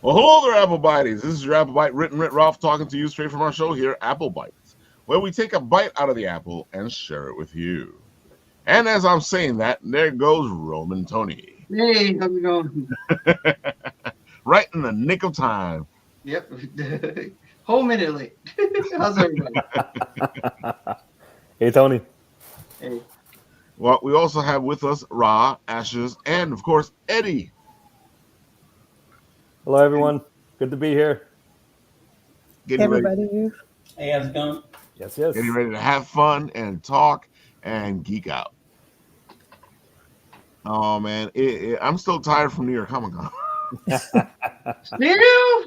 Well, hello there, Apple Bites. This is your Apple Bite, written Ralph, talking to you straight from our show here, Apple Bites, where we take a bite out of the apple and share it with you. And as I'm saying that, there goes Roman Tony. Hey, how's it going? Right in the nick of time. Yep. Whole minute late. How's everybody? Hey, Tony. Hey. Well, we also have with us Ra, Ashes, and of course, Eddie. Hello, everyone. Good to be here. Getting ready, Everybody. Hey, how's it going? Yes. getting ready to have fun and talk and geek out. Oh, man. I'm still tired from New York Comic Con. Still?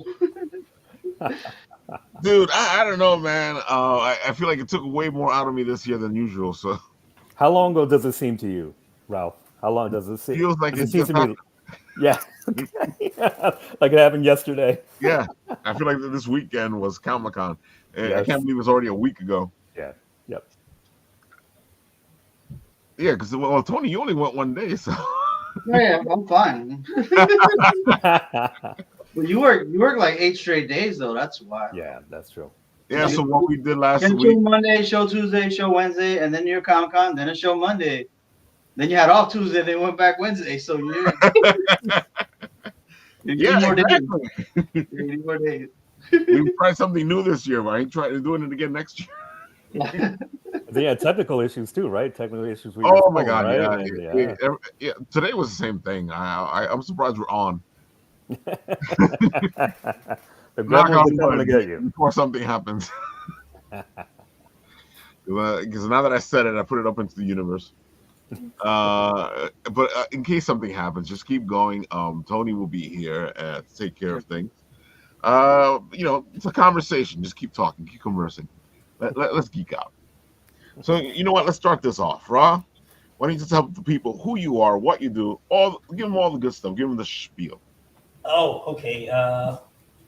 Dude, I don't know, man. I feel like it took way more out of me this year than usual. So How long ago does it seem to you, Ralph? How long does it seem? feels like it seems just to me. Yeah. Like it happened yesterday. Yeah, I feel like this weekend was Comic Con. I Yes. can't believe it's already a week ago. Yeah. Yep. Yeah, because well, Tony, you only went one day, so Yeah, I'm fine. But you work like 8 straight days though. That's why. Yeah, that's true. yeah. So what we did last Show week, Monday, show Tuesday, show Wednesday, and then you're Comic Con, then a show Monday. Then you had off Tuesday, then went back Wednesday. So you're yeah, more days. exactly. You need more days. We tried something new this year, but I ain't trying to doing it again next year. They had technical issues too, right? Technical issues. With Oh your my phone, God, right? yeah. Yeah. Today was the same thing. I'm surprised we're on. The Knock gremlins on are coming to wood get you. before something happens. Because now that I said it, I put it up into the universe. But in case something happens, just keep going. Tony will be here to take care of things. It's a conversation. Just keep talking, keep conversing. Let's geek out. So you know what? Let's start this off. Ra, why don't you just tell the people who you are, what you do, give them all the good stuff, give them the spiel. Oh, okay.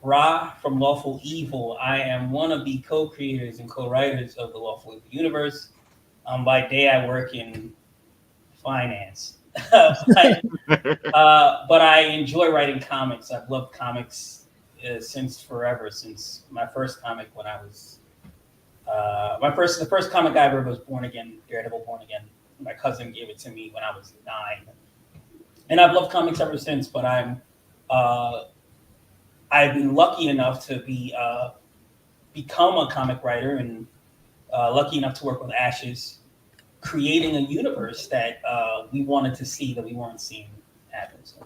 Ra from Lawful Evil. I am one of the co-creators and co-writers of the Lawful Evil universe. By day, I work in finance. But I enjoy writing comics. I've loved comics since forever, since my first comic when I was the first comic I ever was Born Again, Daredevil Born Again. My cousin gave it to me when I was 9, and I've loved comics ever since. But I've been lucky enough to become a comic writer, and lucky enough to work with Ashes, creating a universe that we wanted to see that we weren't seeing happen. So.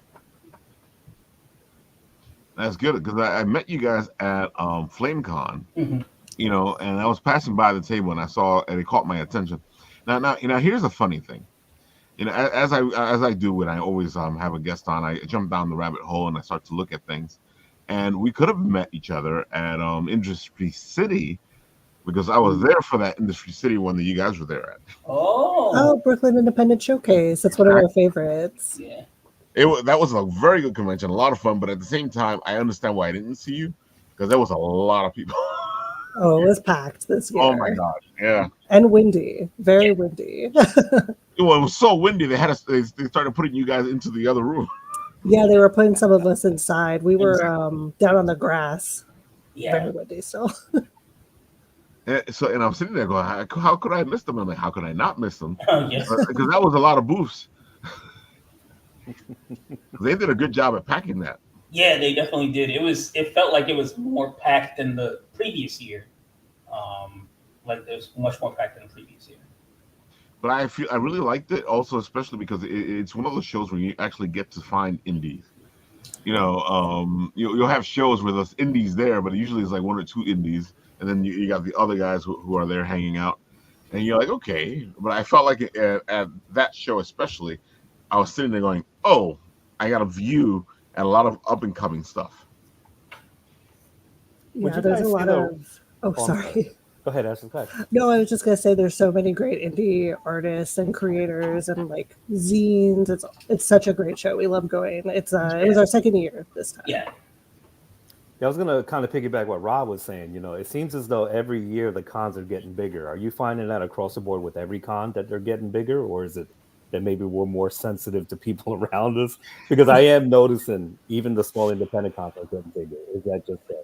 That's good because I met you guys at FlameCon. Mm-hmm. And I was passing by the table and I saw and it caught my attention. Now, here's the funny thing. As I do when I always have a guest on, I jump down the rabbit hole and I start to look at things. And we could have met each other at Industry City because I was there for that Industry City one that you guys were there at. Oh, Brooklyn Independent Showcase. That's one of our favorites. yeah. That was a very good convention, a lot of fun. But at the same time, I understand why I didn't see you because there was a lot of people. Oh, it was packed this year. Oh my God, yeah. And windy. Very windy. It was so windy. They started putting you guys into the other room. Yeah, they were putting some of us inside. We were down on the grass. Yeah. Very windy still. And I'm sitting there going, how could I miss them? I'm like, how could I not miss them? Oh, yes. Because that was a lot of booths. They did a good job at packing that. Yeah, they definitely did. It felt like it was more packed than the previous year. Like it was much more packed than the previous year. But I really liked it also, especially because it's one of those shows where you actually get to find indies. You'll have shows where there's indies there, but usually it's like 1 or 2 indies, and then you got the other guys who are there hanging out, and you're like, okay. But I felt like at that show especially, I was sitting there going, oh, I got a view at a lot of up and coming stuff. Yeah, there's a lot of. Oh, sorry. Go ahead, Ashley. Go ahead. No, I was just gonna say there's so many great indie artists and creators and like zines. It's such a great show. We love going. It was our second year this time. Yeah. Yeah, I was gonna kind of piggyback what Rob was saying. It seems as though every year the cons are getting bigger. Are you finding that across the board with every con that they're getting bigger, or is it that maybe we're more sensitive to people around us, because I am noticing even the small independent cons are getting bigger. Is that just a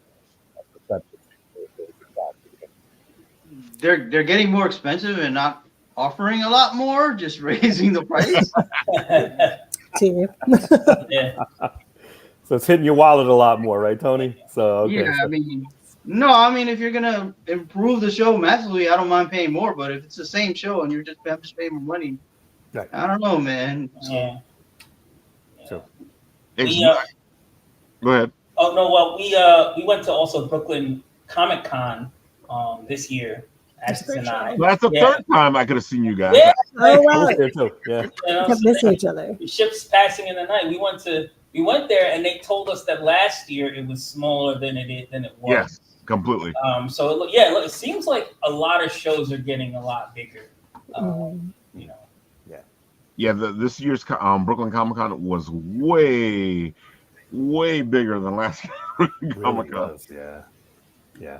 perception? They're getting more expensive and not offering a lot more, just raising the price. Team. Yeah. So it's hitting your wallet a lot more, right, Tony? So okay, Yeah, so- I mean, no, I mean, if you're gonna improve the show massively, I don't mind paying more. But if it's the same show and I'm just paying more money, Right. I don't know, man. Yeah. Sure. Ex- We, Go ahead. oh no, well we went to also Brooklyn Comic Con this year. Ashes and I. Well, that's the Yeah. third time I could have seen you guys. Yeah. Oh I wow, was there too. Yeah. You know, we kept missing each other. ships passing in the night. We went there and they told us that last year it was smaller than it was. Yes, completely. So it seems like a lot of shows are getting a lot bigger. Mhm. You know. Yeah, this year's Brooklyn Comic Con was way bigger than last year's Really Comic Con. was, yeah.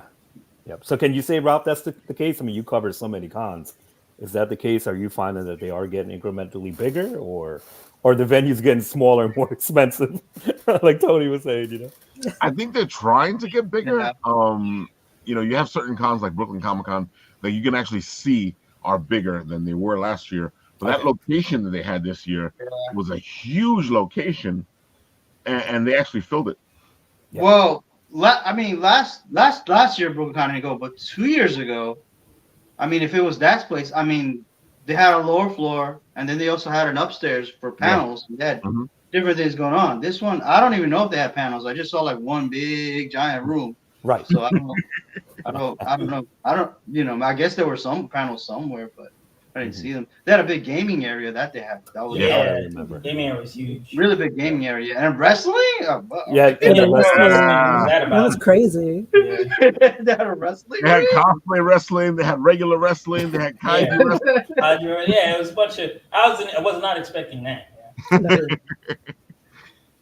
Yep. So can you say, Ralph, that's the case? I mean, you cover so many cons. Is that the case? Are you finding that they are getting incrementally bigger, or the venues getting smaller and more expensive? Like Tony was saying, you know. I think they're trying to get bigger. Yeah. You have certain cons like Brooklyn Comic Con that you can actually see are bigger than they were last year. But that location that they had this year was a huge location, and they actually filled it. Yeah. Well, I mean, last year Brooklyn Con didn't go, but 2 years ago, I mean, if it was that place, I mean, they had a lower floor, and then they also had an upstairs for panels. They had Mhm. different things going on. This one, I don't even know if they had panels. I just saw like one big giant room. Right. So I don't know. I don't. I guess there were some panels somewhere, but I didn't see them. They had a big gaming area that they had. That was Yeah, I Yeah, remember. Gaming area was huge. really big gaming area. And wrestling? Yeah, Yeah, and the what wrestling- was that That about? was crazy. Yeah. they had a wrestling They had area? cosplay wrestling, they had regular wrestling, they had kaiju Yeah. wrestling. Yeah, it was a bunch of. I was not expecting that. Yeah. No.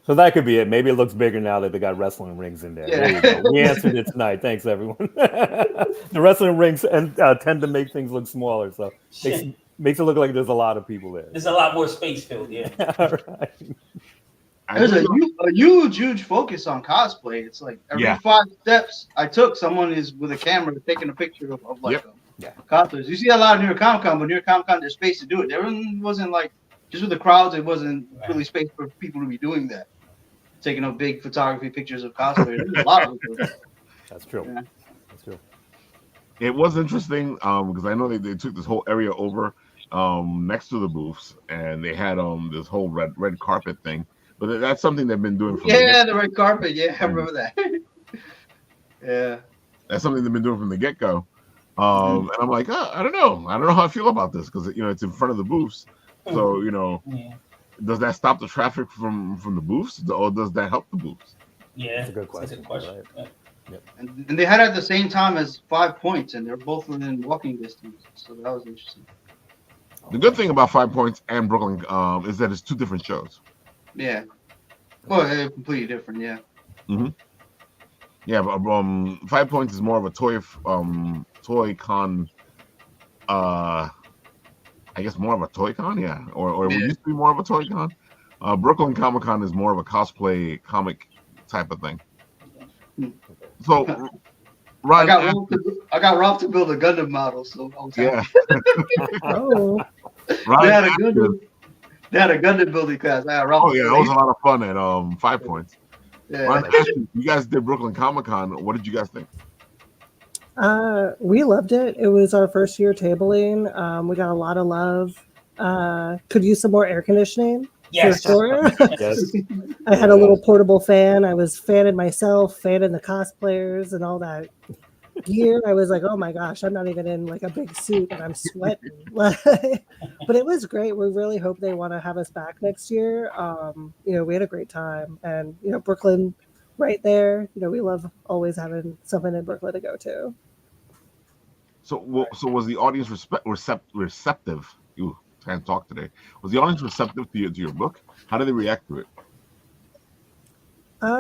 So that could be it. Maybe it looks bigger now that they got wrestling rings in there. Yeah. There you go. We answered it tonight. Thanks, everyone. The wrestling rings tend to make things look smaller, so makes it look like there's a lot of people there. There's a lot more space filled. Yeah. Right. There's a huge focus on cosplay. It's like every Yeah. 5 steps I took, someone is with a camera taking a picture of like Yep. Yeah. cosplayers. You see a lot of New York Comic Con, but New York Comic Con there's space to do it. There wasn't like just with the crowds. It wasn't really space for people to be doing that, taking up big photography pictures of cosplayers. There's a lot of them. That's true. Yeah. That's true. It was interesting because I know they took this whole area over next to the booths, and they had this whole red carpet thing. But that's something they've been doing from Yeah, the red carpet. Yeah, I remember that. Yeah. that's something they've been doing from the get go. And I'm like, I don't know how I feel about this because it's in front of the booths. So Yeah. does that stop the traffic from the booths, or does that help the booths? Yeah. That's a good question. Right. Yeah. And they had it at the same time as 5 Points, and they're both within walking distance. So that was interesting. The good thing about 5 Points and Brooklyn is that it's 2 different shows. Yeah. Well, they're completely different. Yeah. Yeah, but 5 Points is more of a toy con. I guess more of a toy con, yeah, or it used to be more of a toy con. Brooklyn Comic Con is more of a cosplay comic type of thing. So, I Ryan, got Ralph to build a Gundam model, so I was yeah, Oh, They Ryan, had a Gundam building class. I had Ralph. oh yeah, that was a lot of fun at 5 Points. Yeah. Ryan, you guys did Brooklyn Comic Con. What did you guys think? we loved it. It was our first year tabling. We got a lot of love. Could use some more air conditioning. Yes. For sure. Yes. I had a little portable fan. I was fanning myself, fanning the cosplayers and all that gear. I was like, oh my gosh, I'm not even in like a big suit and I'm sweating. But it was great. We really hope they want to have us back next year. We had a great time, and Brooklyn right there. We love always having something in Brooklyn to go to. So was the audience receptive? You can't talk today. Was the audience receptive to your book? How did they react to it?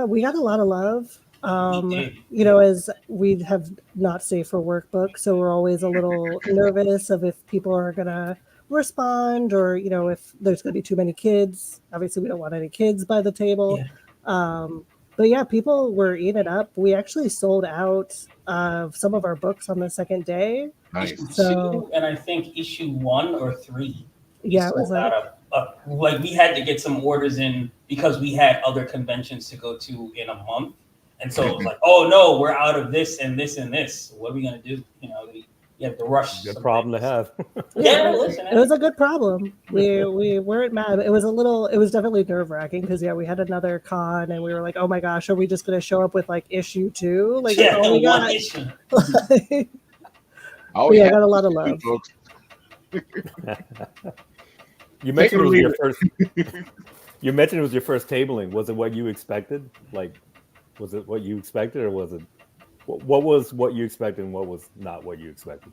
We got a lot of love. As we have not safe for work book, so we're always a little nervous of if people are gonna respond, or if there's going to be too many kids. Obviously, we don't want any kids by the table. Yeah. But yeah, people were eating it up. We actually sold out of some of our books on the second day. Nice. Issue So- 2 and I think issue 1 or 3. we Yeah, it was sold out of, like we had to get some orders in because we had other conventions to go to in a month, and so it was like, oh no, we're out of this and this and this. What are we gonna do? You have to rush. Good some problem to things. have. Yeah, listen, it was a good problem. We weren't mad. It was definitely nerve wracking because we had another con and we were like, oh my gosh, are we just going to show up with like issue 2? Like, yeah, oh my one god. issue. Oh But yeah, I yeah, got a lot of love. folks. You mentioned it or was leave your first. You mentioned it was your first tabling. Was it what you expected? Like, was it what you expected, or was it? What was what you expected, and what was not what you expected?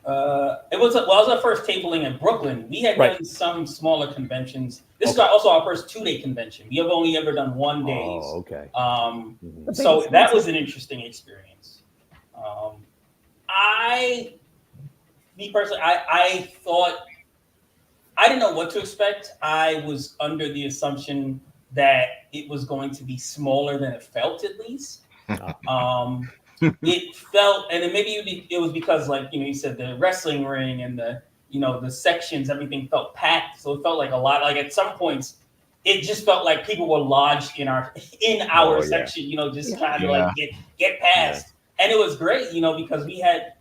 It was our first tabling in Brooklyn. We had Right. done some smaller conventions. This is also our first 2-day convention. We have only ever done 1 day. Oh, okay. The So biggest that ones. was an interesting experience. Me personally, I thought I didn't know what to expect. I was under the assumption that it was going to be smaller than it felt, at least. It felt, and then maybe it was because, like you said, the wrestling ring and the sections, everything felt packed. So it felt like a lot. Like at some points, it just felt like people were lodged in our Oh, yeah. section. Just Yeah. trying to Yeah. like get past. And it was great, because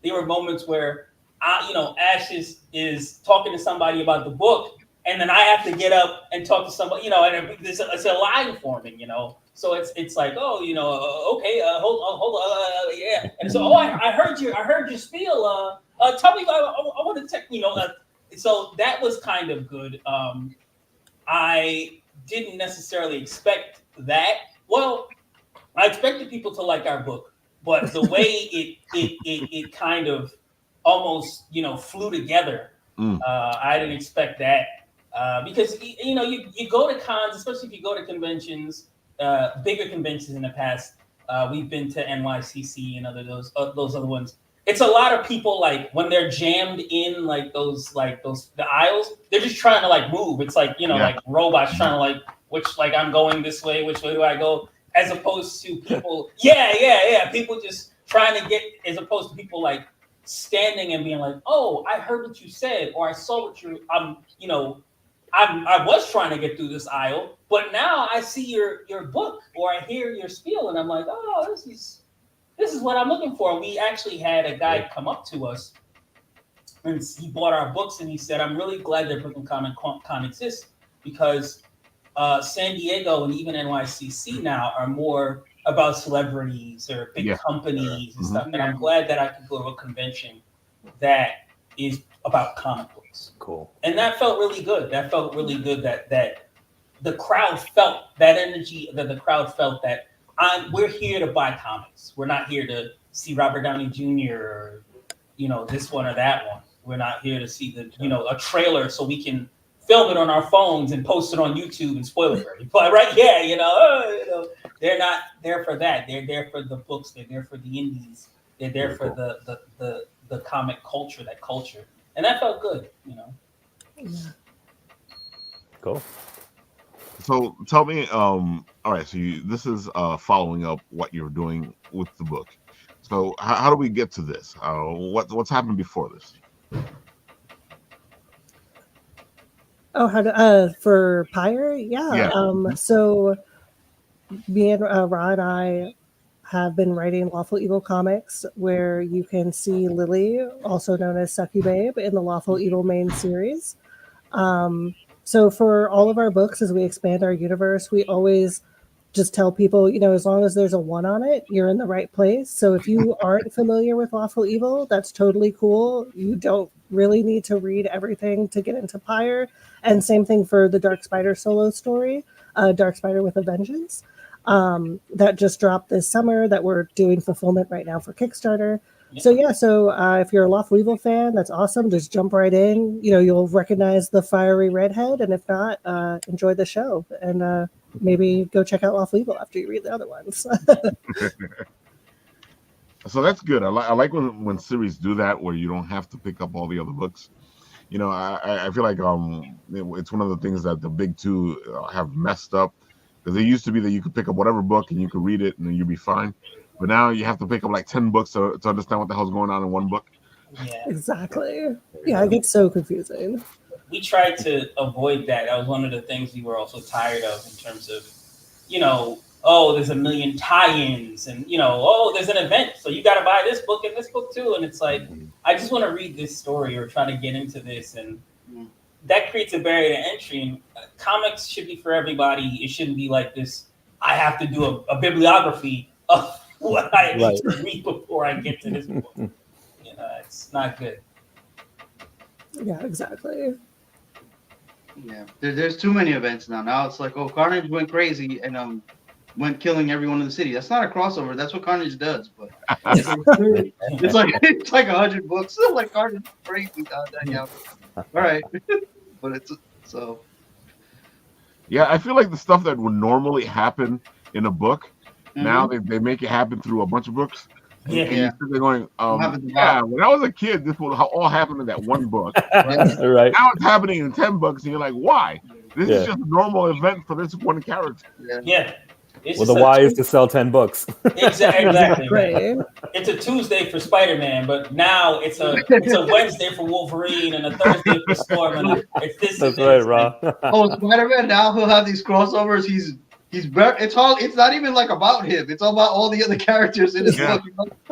there were moments where Ash is talking to somebody about the book, and then I have to get up and talk to somebody, and it's a line forming, So it's like, oh, okay, hold on, yeah. And so, I heard your spiel. Tell me, I want to take, So that was kind of good. I didn't necessarily expect that. Well, I expected people to like our book, but the way it kind of almost flew together, I didn't expect that. Because you go to cons, especially if you go to conventions, bigger conventions in the past. We've been to NYCC and those other ones. It's a lot of people, like when they're jammed in the aisles, they're just trying to move. It's like like robots trying to I'm going this way. Which way do I go? As opposed to people, people just trying to get. As opposed to people standing and being like, oh, I heard what you said, or I saw what I was trying to get through this aisle, but now I see your book or I hear your spiel, and I'm like, oh, this is what I'm looking for. And we actually had a guy come up to us, and he bought our books, and he said, I'm really glad that Brooklyn Con exists because San Diego and even NYCC now are more about celebrities or big companies and stuff. And I'm glad that I could go to a convention that is about comic books. Cool. And that felt really good. That felt really good that the crowd felt that energy, that the crowd felt that we're here to buy comics. We're not here to see Robert Downey Jr. or, this one or that one. We're not here to see a trailer so we can film it on our phones and post it on YouTube and spoil it for everybody, right? Yeah, they're not there for that. They're there for the books. They're there for the indies. They're there for the comic culture, that culture. And that felt good, Cool. So tell me, all right. So this is following up what you're doing with the book. So how do we get to this? What's happened before this? Oh, for Pyre? Yeah. So me and Ra and I have been writing Lawful Evil comics, where you can see Lily, also known as Succubabe, in the Lawful Evil main series. So for all of our books, as we expand our universe, we always just tell people, as long as there's a 1 on it, you're in the right place. So if you aren't familiar with Lawful Evil, that's totally cool. You don't really need to read everything to get into Pyre. And same thing for the Dark Spider solo story, Dark Spider with a Vengeance, that just dropped this summer, that we're doing fulfillment right now for Kickstarter. So if you're a Lawful Evil fan, that's awesome. Just jump right in. You'll recognize the fiery redhead, and if not, enjoy the show, and maybe go check out Lawful Evil after you read the other ones. So that's good. I like when series do that, where you don't have to pick up all the other books. I feel like it's one of the things that the big two have messed up, because it used to be that you could pick up whatever book and you could read it and then you'd be fine, but now you have to pick up like 10 books to understand what the hell's going on in one book. Yeah. Exactly. Yeah, it gets so confusing. We tried to avoid that. That was one of the things we were also tired of in terms of, oh, there's a million tie-ins and, oh, there's an event. So you got to buy this book and this book too. And it's like, I just want to read this story or try to get into this. And that creates a barrier to entry. And comics should be for everybody. It shouldn't be like this. I have to do a bibliography of what I need to read before I get to this book. It's not good. Yeah, exactly. Yeah, there's too many events now. Now it's like, oh, Carnage went crazy and went killing everyone in the city. That's not a crossover. That's what Carnage does. But it's like 100 books. It's like Carnage is crazy. Yeah. All right, but it's so. Yeah, I feel like the stuff that would normally happen in a book, now they make it happen through a bunch of books. Yeah. They're going, when I was a kid, this would all happened in that one book. Right. Now it's happening in 10 books, and you're like, why? This is just a normal event for this one character. Yeah. Well, the why is to sell 10 books. Exactly. Right. It's a Tuesday for Spider-Man, but now it's a Wednesday for Wolverine and a Thursday for Storm. And it's this. That's right, Rob. Oh, Spider-Man now he'll have these crossovers. It's not even like about him. It's all about all the other characters in his book.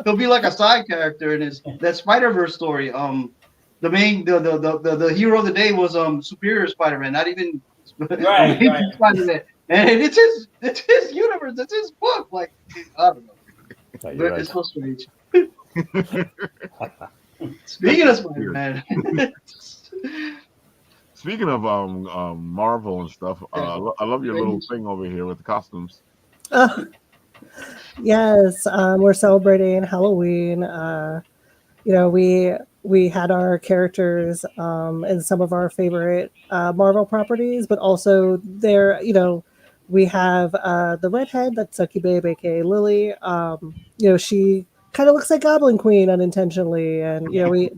He'll be like a side character in that Spider-Verse story. The main the hero of the day was Superior Spider-Man, not even right. Spider-Man. And it's his universe, it's his book. Like, I don't know. But it's so strange. Speaking of Spider-Man. Speaking of Marvel and stuff, I love your little thing over here with the costumes. Yes, we're celebrating Halloween. We had our characters in some of our favorite Marvel properties, but also we have the redhead, that's Sucky Babe, aka Lily. She kind of looks like Goblin Queen unintentionally, and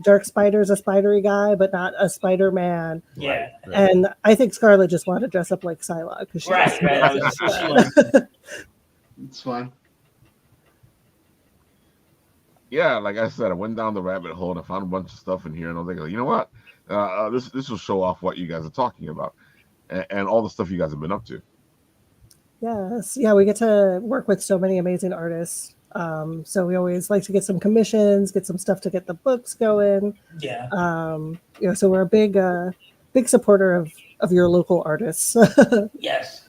Dark Spider's a spidery guy, but not a Spider-Man. Yeah. And I think Scarlett just wanted to dress up like Psylocke because It's fun. Yeah, like I said, I went down the rabbit hole and I found a bunch of stuff in here, and I was like, you know what? This will show off what you guys are talking about and all the stuff you guys have been up to. Yes, yeah, we get to work with so many amazing artists. So we always like to get some commissions, get some stuff to get the books going. Yeah. So we're a big supporter of your local artists. Yes.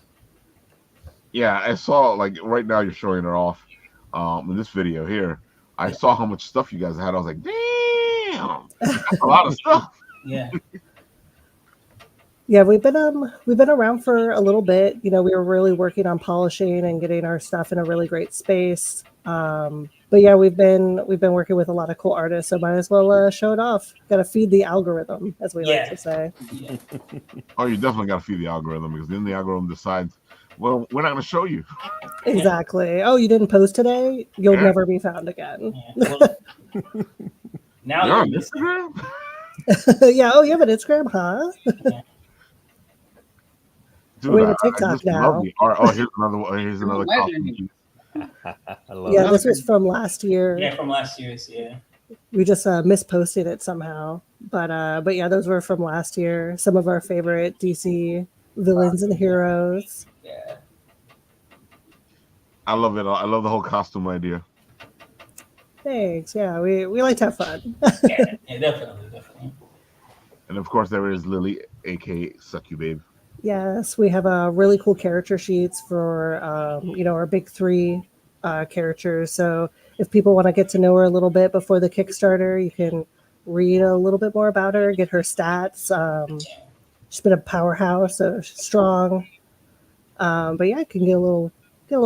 Yeah, I saw, like, right now you're showing it off in this video here. I saw how much stuff you guys had. I was like, damn, that's a lot of stuff. Yeah. Yeah, we've been around for a little bit. We were really working on polishing and getting our stuff in a really great space. But yeah, we've been working with a lot of cool artists, so might as well show it off. Got to feed the algorithm, as we like to say. Yeah. Oh, you definitely got to feed the algorithm, because then the algorithm decides, well, we're not going to show you. Exactly. Oh, you didn't post today? You'll never be found again. Yeah. Well, now you're on Instagram? Yeah. Oh, you have an Instagram, huh? Yeah. Dude, we have a TikTok now. Here's another one. Here's another costume. I love Yeah, it. this was from last year. Yeah, from last year's. Yeah. We just misposted it somehow, but yeah, those were from last year. Some of our favorite DC villains and heroes. Yeah. I love it. I love the whole costume idea. Thanks. Yeah, we like to have fun. Yeah, definitely. And of course, there is Lily, aka Sucky Babe. Yes, we have really cool character sheets for our big three characters. So if people want to get to know her a little bit before the Kickstarter, you can read a little bit more about her, get her stats. She's been a powerhouse, so she's strong. But yeah, I can get a little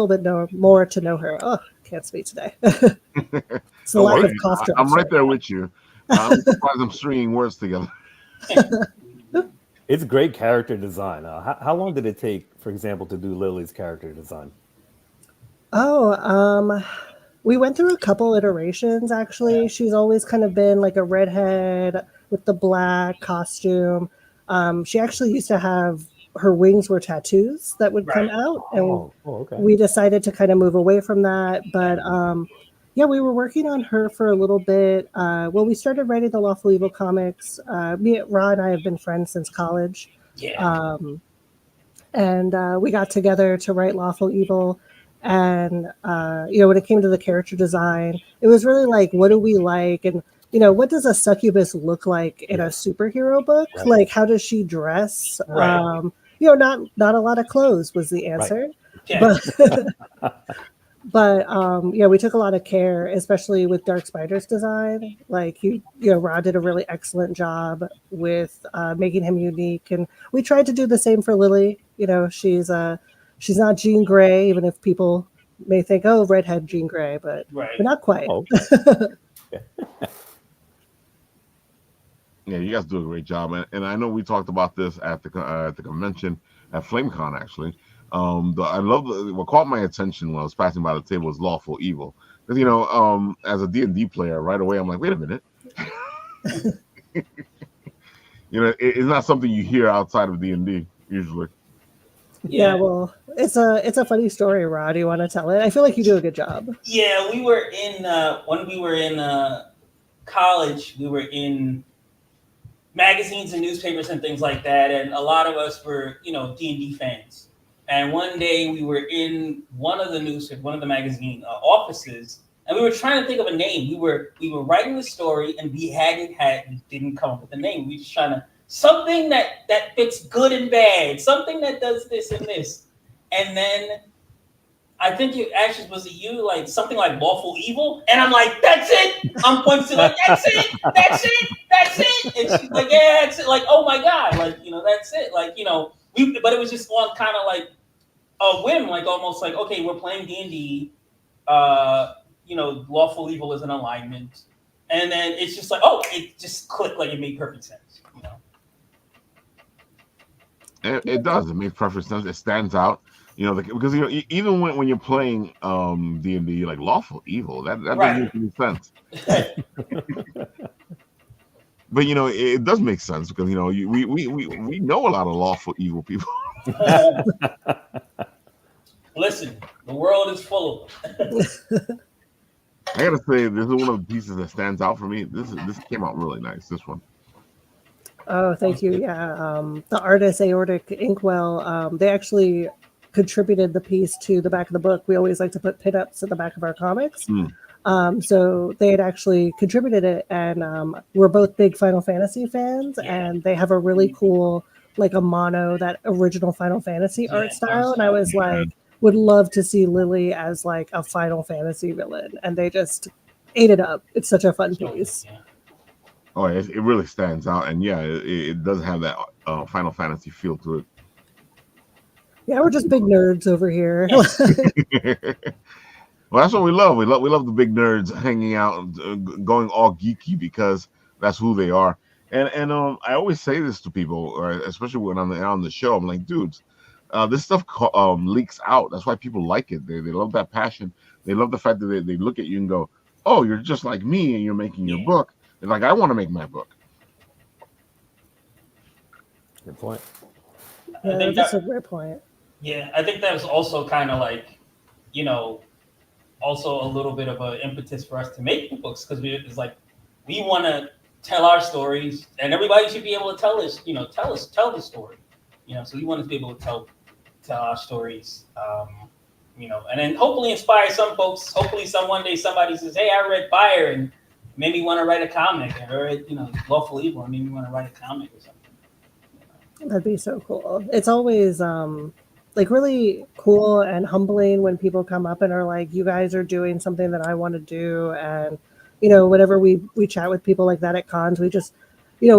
bit more to know her. Oh, can't speak today. It's the lack of costumes. I'm right there with you. I'm surprised I'm stringing words together. It's great character design. How long did it take, for example, to do Lily's character design? Oh, we went through a couple iterations, actually. She's always kind of been like a redhead, with the black costume. She actually used to have her wings were tattoos that would come Right. out, and Okay. we decided to kind of move away from that. But yeah, we were working on her for a little bit. Well, we started writing the Lawful Evil comics. Ra and I have been friends since college. Yeah. And we got together to write Lawful Evil. And you know, when it came to the character design, it was really like, what do we like, and you know, what does a succubus look like in a superhero book? Right. Like, how does she dress? Right. You know, not a lot of clothes was the answer, Yeah. but yeah, we took a lot of care, especially with Dark Spider's design. Like you know, Rod did a really excellent job with making him unique, and we tried to do the same for Lily. You know, she's not Jean Grey, even if people may think, oh, redhead Jean Grey, but Right. not quite. Oh, Yeah, you guys do a great job, and I know we talked about this at the convention at FlameCon actually. I love what caught my attention when I was passing by the table was Lawful Evil, because you know, as a D&D player, right away I'm like, wait a minute, you know, it's not something you hear outside of D&D usually. Yeah, well, it's a funny story, Rod. Do you want to tell it? I feel like you do a good job. Yeah, we were in when we were in college. We were in magazines and newspapers and things like that, and a lot of us were, you know, D&D fans. And one day we were in one of the magazine offices, and we were trying to think of a name. We were writing the story, and we didn't come up with a name. We were just trying to something that fits good and bad, something that does this and this. And then I think it actually was you, like something like Lawful Evil, and I'm like, that's it. I'm pointing like, that's it. And she's like, yeah, that's it. Like, oh my god, like, you know, that's it. Like, you know, but it was just on kind of like a whim, like almost like, okay, we're playing D&D. You know, Lawful Evil is an alignment, and then it's just like, oh, it just clicked, like it made perfect sense. You know, It does. It makes perfect sense. It stands out. You know, because you know, even when you're playing D&D, like Lawful Evil, that Right. doesn't make any sense. But you know, it does make sense because you know, we know a lot of Lawful Evil people. Listen, the world is full of them. I gotta say, this is one of the pieces that stands out for me. This came out really nice. This one. Oh, thank you. Yeah, the artist Aortic Inkwell, they actually contributed the piece to the back of the book. We always like to put pinups at the back of our comics. So they had actually contributed it, and we're both big Final Fantasy fans, and they have a really cool, like a mono, that original Final Fantasy art style. And I was like, would love to see Lily as like a Final Fantasy villain, and they just ate it up. It's such a fun piece. Oh, it really stands out, and yeah, it does have that Final Fantasy feel to it. Yeah, we're just big nerds over here. Well, that's what we love. We love the big nerds hanging out, going all geeky because that's who they are. And I always say this to people, or especially when I'm on the show. I'm like, dudes, this stuff leaks out. That's why people like it. They love that passion. They love the fact that they look at you and go, "Oh, you're just like me, and you're making your book." They're like, "I want to make my book." Good point. Yeah, that's a great point. Yeah, I think that was also kind of like, you know, also a little bit of an impetus for us to make the books, because it's like we want to tell our stories, and everybody should be able to tell us, you know, tell the story, you know. So we want to be able to tell our stories, you know, and then hopefully inspire some folks. Hopefully, one day somebody says, "Hey, I read Fire and made me want to write a comic," or you know, Lawful Evil and made me want to write a comic or something. That'd be so cool. It's always like really cool and humbling when people come up and are like, you guys are doing something that I want to do. And you know, whenever we chat with people like that at cons, we just, you know,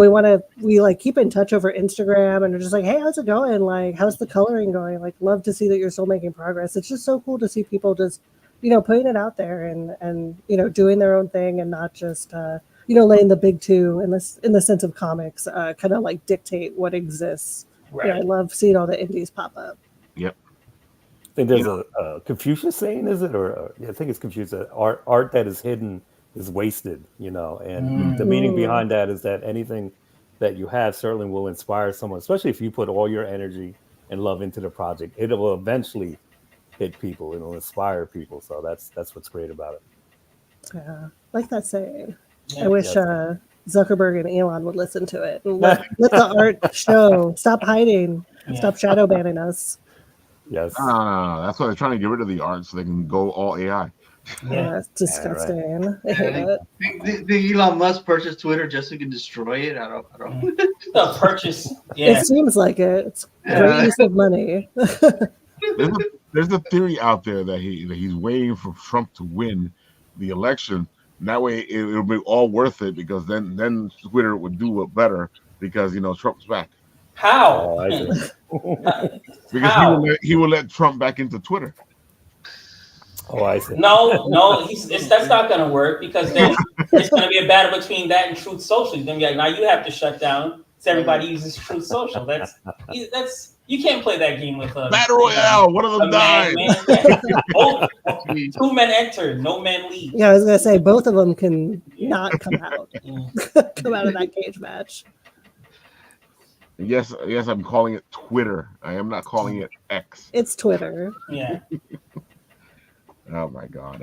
we like keep in touch over Instagram, and they're just like, hey, how's it going? Like, how's the coloring going? Like, love to see that you're still making progress. It's just so cool to see people just, you know, putting it out there and you know, doing their own thing, and not just you know, letting the big two in the sense of comics kind of like dictate what exists. Right. Yeah, I love seeing all the indies pop up. Yep. I think there's a Confucius saying, is it? Or I think it's Confucius. Art that is hidden is wasted, and the meaning behind that is that anything that you have certainly will inspire someone, especially if you put all your energy and love into the project. It will eventually hit people. It'll inspire people. So that's what's great about it. Yeah, like that saying. Yeah. I wish Zuckerberg and Elon would listen to it and let the art show. Stop hiding. Yeah. Stop shadow banning us. Yes. No. That's why they're trying to get rid of the art so they can go all AI. Yeah, it's disgusting. I hate it. Think Elon Musk purchased Twitter just so he can destroy it? I don't. The purchase. Yeah. It seems like it. It's great use of money. There's a theory out there that he's waiting for Trump to win the election. And that way it'll be all worth it, because then Twitter would do it better because Trump's back. How? Oh, I see. Because How? he will let Trump back into Twitter. Oh, I see. No, that's not going to work, because then it's going to be a battle between that and Truth Social. He's going to be like, now you have to shut down so everybody uses Truth Social. That's you can't play that game with a Battle Royale. One of them died. Two men enter, no man leave. Yeah, I was gonna say both of them can not come out. Come out of that cage match. Yes, I'm calling it Twitter. I am not calling it X. It's Twitter. Yeah. Oh my God.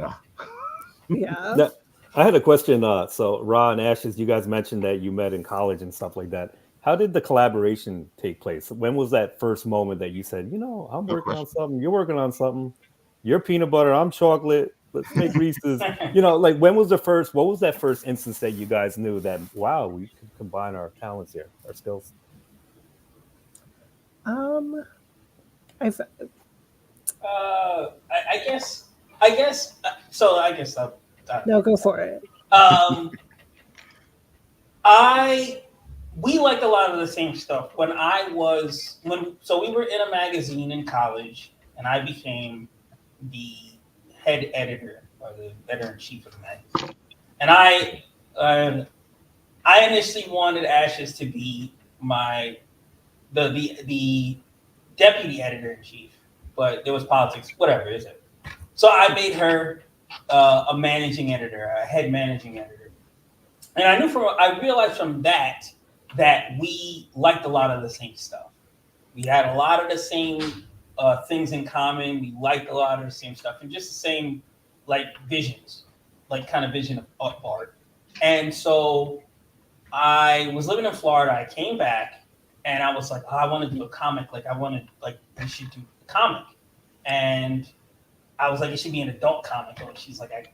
Yeah. Now, I had a question. So Ra and Ashes, you guys mentioned that you met in college and stuff like that. How did the collaboration take place? When was that first moment that you said, I'm working on something, you're working on something, you're peanut butter, I'm chocolate, let's make Reese's. Like what was that first instance that you guys knew that, wow, we can combine our talents here, our skills? I guess. So I guess. No, go for it. We liked a lot of the same stuff. So we were in a magazine in college, and I became the head editor or the editor-in-chief of the magazine. And I initially wanted Ashes to be the deputy editor-in-chief, but there was politics, whatever is it. So I made her a managing editor, a head managing editor. And I realized from that we liked a lot of the same stuff. We had a lot of the same things in common. We liked a lot of the same stuff, and just the same visions, kind of vision of art. And so I was living in Florida. I came back, and I was like, I want to do a comic. We should do a comic. And I was like, it should be an adult comic. And she's like, I'm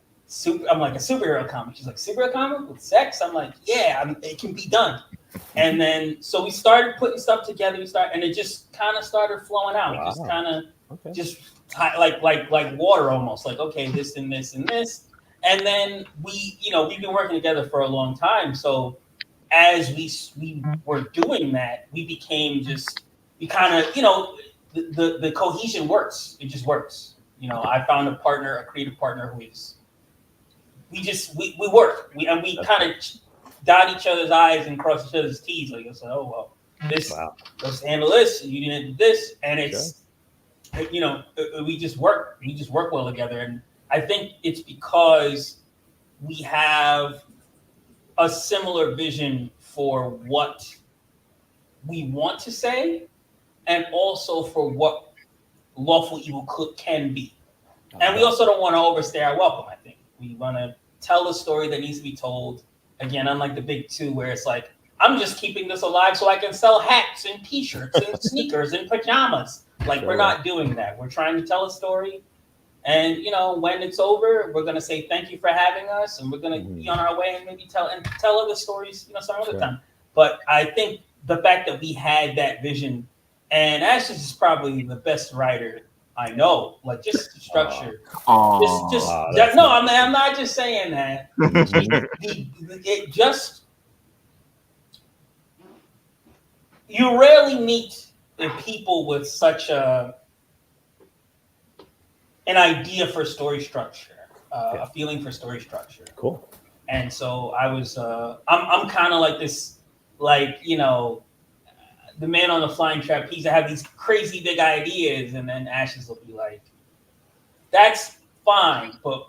like, a superhero comic. She's like, superhero comic with sex? I'm like, yeah, it can be done. And then, so we started putting stuff together. And it just kind of started flowing out. Wow. Just kind of, just like water almost. Like, okay, this and this and this. And then we've been working together for a long time. So as we were doing that, we became we kind of, the cohesion works. It just works. I found a creative partner who is, we work. We kind of dot each other's I's and cross each other's T's. Like, it's like, oh, well, let's handle this. You didn't do this. And it's, we just work. We just work well together. And I think it's because we have a similar vision for what we want to say, and also for what Lawful Evil can be. And we also don't want to overstay our welcome, I think. We want to tell a story that needs to be told. Again, unlike the big two, where it's like, I'm just keeping this alive so I can sell hats and T-shirts and sneakers and pajamas. We're not doing that. We're trying to tell a story. And, when it's over, we're going to say thank you for having us. And we're going to be on our way and maybe tell other stories, some other time. But I think the fact that we had that vision, and Ashes is probably the best writer I know, just the structure. I'm not just saying that. You rarely meet people with such an idea for story structure, a feeling for story structure. Cool. And so I was, I'm kind of like this, the man on the flying trapeze. I have these crazy big ideas, and then Ashes will be like, "That's fine, but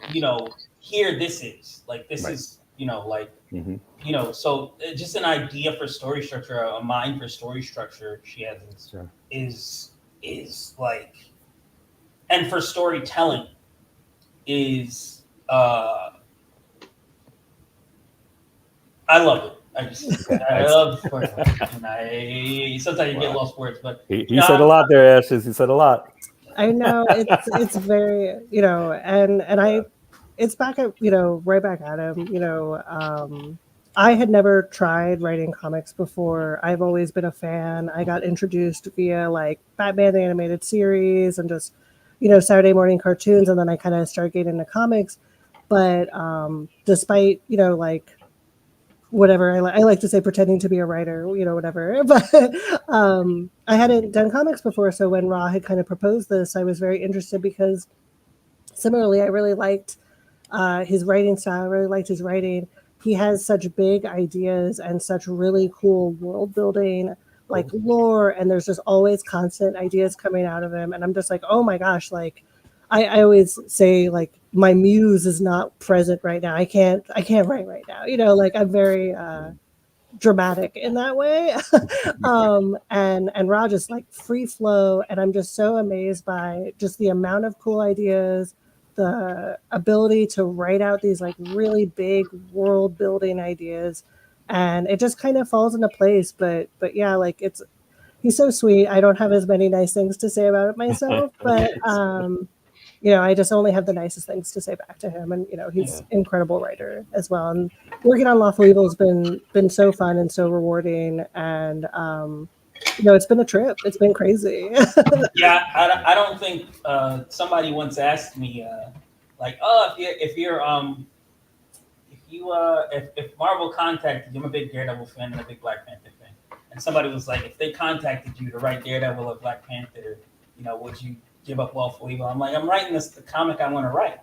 here this is like this Right. is you know like Mhm. you know so just an idea for story structure, a mind for story structure she has Sure. is like, and for storytelling is I love it. I love storytelling. And I sometimes you get Wow. lost words, but He said a lot there, Ashes. He said a lot. I know it's very, you know, and I, it's back at, you know, right back at him, you know. I had never tried writing comics before. I've always been a fan. I got introduced via like Batman the animated series and just, you know, Saturday morning cartoons, and then I kind of started getting into comics. But despite, you know, like whatever I like to say, pretending to be a writer, you know, whatever. But I hadn't done comics before, so when Ra had kind of proposed this, I was very interested because similarly, I really liked his writing style. I really liked his writing. He has such big ideas and such really cool world building, like lore, and there's just always constant ideas coming out of him. And I'm just like, oh my gosh, like I always say like my muse is not present right now. I can't write right now. You know, like I'm very dramatic in that way. And Ra just like free flow, and I'm just so amazed by just the amount of cool ideas, the ability to write out these like really big world building ideas, and it just kind of falls into place. But yeah, like he's so sweet. I don't have as many nice things to say about it myself, but you know, I just only have the nicest things to say back to him. And you know, he's an incredible writer as well. And working on Lawful Evil has been so fun and so rewarding. And you know, it's been a trip. It's been crazy. Yeah, I don't think somebody once asked me like, oh, if Marvel contacted you, I'm a big Daredevil fan and a big Black Panther fan, and somebody was like, if they contacted you to write Daredevil or Black Panther, you know, would you give up Lawful Evil? I'm like, I'm writing the comic I want to write.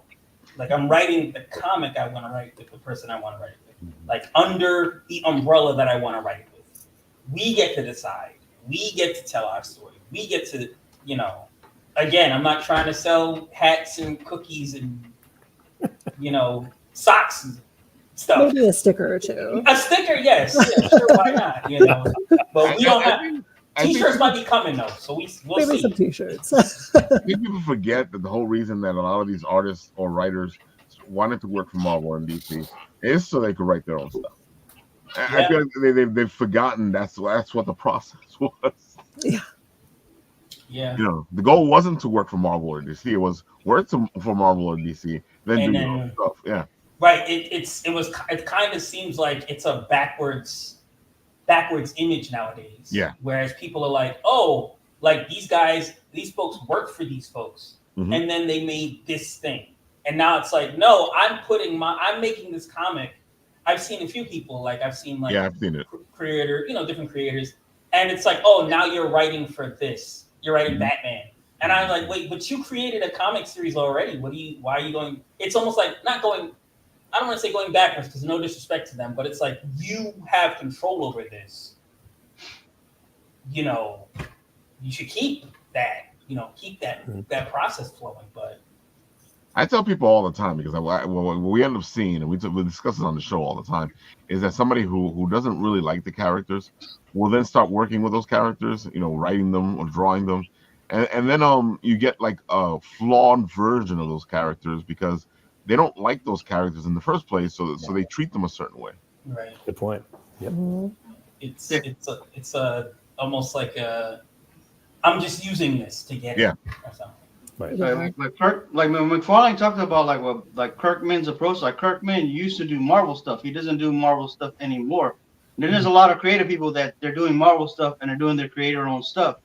Like, I'm writing the comic I want to write with the person I want to write it with, like under the umbrella that I want to write it with. We get to decide. We get to tell our story. We get to, you know, again, I'm not trying to sell hats and cookies and, you know, socks and stuff. Maybe a sticker or two. A sticker, yes. Yeah, sure, why not? You know, but we don't have. T-shirts might be coming though, so we'll Maybe see. some T-shirts. I think people forget that the whole reason that a lot of these artists or writers wanted to work for Marvel and DC is so they could write their own stuff. I feel like they've forgotten that's what the process was. Yeah. Yeah. You know, the goal wasn't to work for Marvel or DC. It was work for Marvel or DC, then do your own stuff. Yeah. Right. It kind of seems like it's a backwards image nowadays. Yeah. Whereas people are like, oh, like these folks work for these folks, and then they made this thing, and now it's like, no, I'm making this comic. I've seen a few people, like I've seen I've seen it. Creator, you know, different creators, and it's like, oh, now you're writing for this. You're writing Batman, and I'm like, wait, but you created a comic series already. Why are you going? It's almost like not going. I don't want to say going backwards because no disrespect to them, but it's like you have control over this. You know, you should keep that. You know, keep that process flowing. But I tell people all the time because what we end up seeing, and we discuss it on the show all the time, is that somebody who doesn't really like the characters will then start working with those characters, you know, writing them or drawing them, and then you get like a flawed version of those characters because they don't like those characters in the first place, so they treat them a certain way. right, Good point. Yep. it's almost like I'm just using this to get it or something. Right. Like when McFarlane talked about like Kirkman's approach, like Kirkman used to do Marvel stuff. He doesn't do Marvel stuff anymore. And then there's a lot of creative people that they're doing Marvel stuff and they're doing their creator own stuff.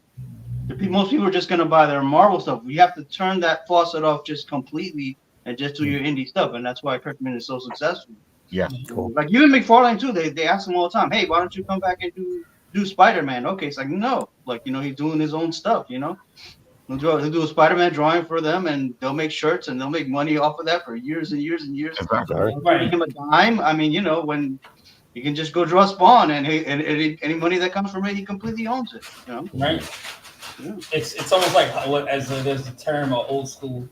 Most people are just gonna buy their Marvel stuff. You have to turn that faucet off just completely and just do your indie stuff, and that's why Kirkman is so successful. Yeah, cool. Like you and McFarlane too, they ask him all the time, hey, why don't you come back and do Spider-Man? Okay, it's like no, like you know, he's doing his own stuff, you know. He'll do a Spider-Man drawing for them, and they'll make shirts, and they'll make money off of that for years and years and years. exactly. Right. Make him a dime. I mean, you know, when you can just go draw Spawn, and any money that comes from it, he completely owns it. You know, Right. Yeah. It's almost like there's a term, an old school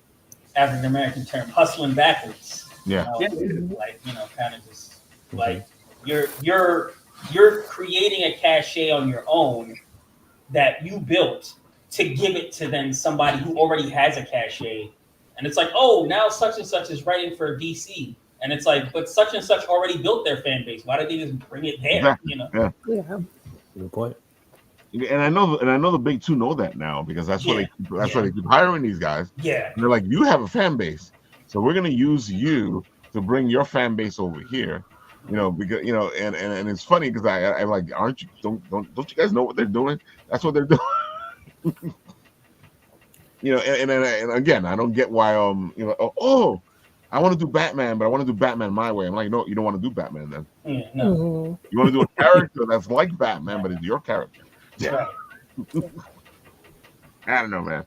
African American term, hustling backwards. Yeah. Yeah. Like, kind of just like you're creating a cachet on your own that you built to give it to then somebody who already has a cachet, and it's like, oh, now such and such is writing for DC, and it's like, but such and such already built their fan base. Why did they just bring it there? Exactly. Yeah. Yeah. Good point. And I know the big two know that now because that's why why they keep hiring these guys. Yeah. And they're like, you have a fan base, so we're gonna use you to bring your fan base over here. Because and it's funny because I'm like, aren't you don't you guys know what they're doing? That's what they're doing. And again, I don't get why I want to do Batman, but I want to do Batman my way. I'm like, no, you don't want to do Batman then. Yeah, no. Mhm. You want to do a character that's like Batman, but it's your character. Right. I don't know, man.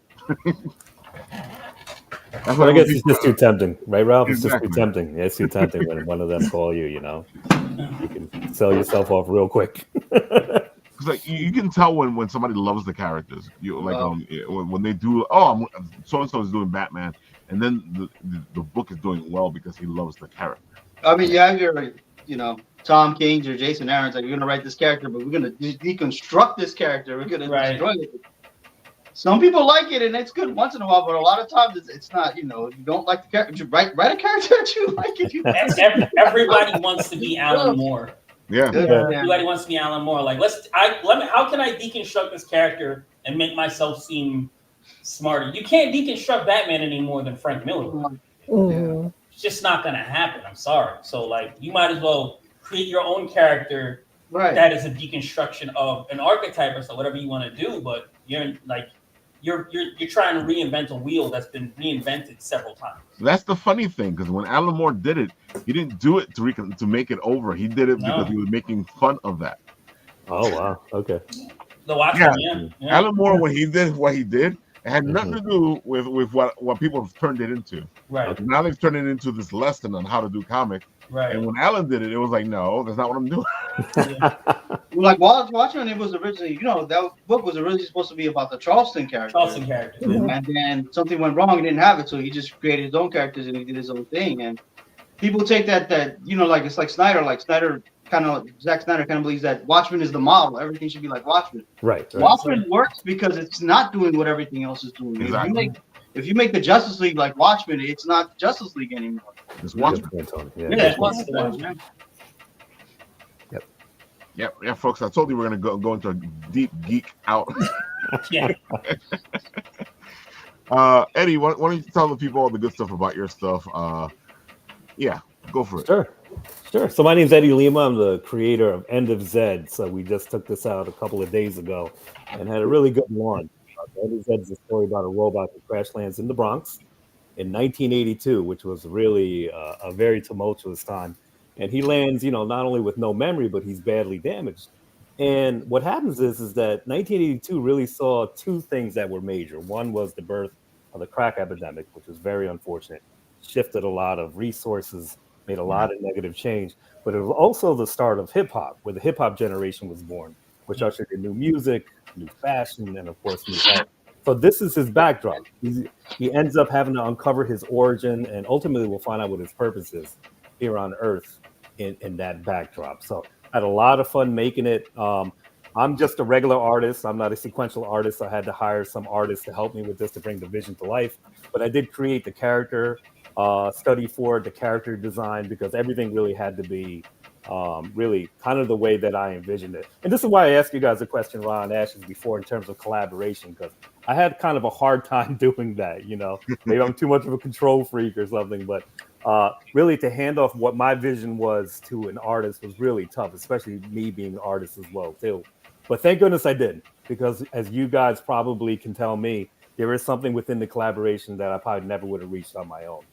That's But what I guess it's just too tempting, right, Ralph? It's Exactly. just too tempting. It's too tempting when one of them call you. You can sell yourself off real quick. It's like you can tell when somebody loves the characters. You like when they do. Oh, so and so is doing Batman, and then the book is doing well because he loves the character. I mean, yeah, you're Tom King's or Jason Aaron's like, we're gonna write this character, but we're gonna deconstruct this character. We're gonna destroy it. Some people like it, and it's good once in a while, but a lot of times it's not. You don't like the character. Write a character that you like. Everybody wants to be Alan Moore. Yeah. Everybody wants to be Alan Moore. Like, how can I deconstruct this character and make myself seem smarter? You can't deconstruct Batman any more than Frank Miller. Mhm. It's just not gonna happen. I'm sorry. So like, you might as well create your own character that is a deconstruction of an archetype or so, whatever you want to do. But you're trying to reinvent a wheel that's been reinvented several times. That's the funny thing, because when Alan Moore did it, he didn't do it to make it over. He did it because he was making fun of that. Oh wow, okay. The Watchmen, yeah. Alan Moore, when he did what he did, it had nothing to do with what people have turned it into. Right. Now they've turned it into this lesson on how to do comics. Right. And when Alan did it, it was like, no, that's not what I'm doing. Like Watchmen, it was originally, that book was originally supposed to be about the Charleston character. And then something went wrong, he didn't have it, so he just created his own characters and he did his own thing. And people take that like it's like Snyder, Zack Snyder kind of believes that Watchmen is the model. Everything should be like Watchmen. Right. Watchmen works because it's not doing what everything else is doing. Exactly. If you make the Justice League like Watchmen, it's not Justice League anymore. It's Watchmen. It's Watchmen. Yeah, folks. I told you we're gonna go into a deep geek out. Yeah. Eddie, why don't you tell the people all the good stuff about your stuff? Yeah, go for it. Sure. So my name is Eddie Lima. I'm the creator of End of Zed. So we just took this out a couple of days ago and had a really good launch. End of Zed is a story about a robot that crash lands in the Bronx in 1982, which was really a very tumultuous time. And he lands, not only with no memory, but he's badly damaged. And what happens is that 1982 really saw two things that were major. One was the birth of the crack epidemic, which was very unfortunate, shifted a lot of resources, made a lot of negative change. But it was also the start of hip hop, where the hip hop generation was born, which ushered in new music, new fashion, and of course, new art. So this is his backdrop. He ends up having to uncover his origin, and ultimately we'll find out what his purpose is here on Earth in that backdrop. So I had a lot of fun making it. I'm just a regular artist. I'm not a sequential artist. I had to hire some artists to help me with this to bring the vision to life. But I did create the character, study for the character design, because everything really had to be really kind of the way that I envisioned it. And this is why I asked you guys a question, Ron Ashes, before in terms of collaboration, because I had kind of a hard time doing that. Maybe I'm too much of a control freak or something, but really to hand off what my vision was to an artist was really tough, especially me being an artist as well too. But thank goodness I did, because as you guys probably can tell me, there is something within the collaboration that I probably never would have reached on my own.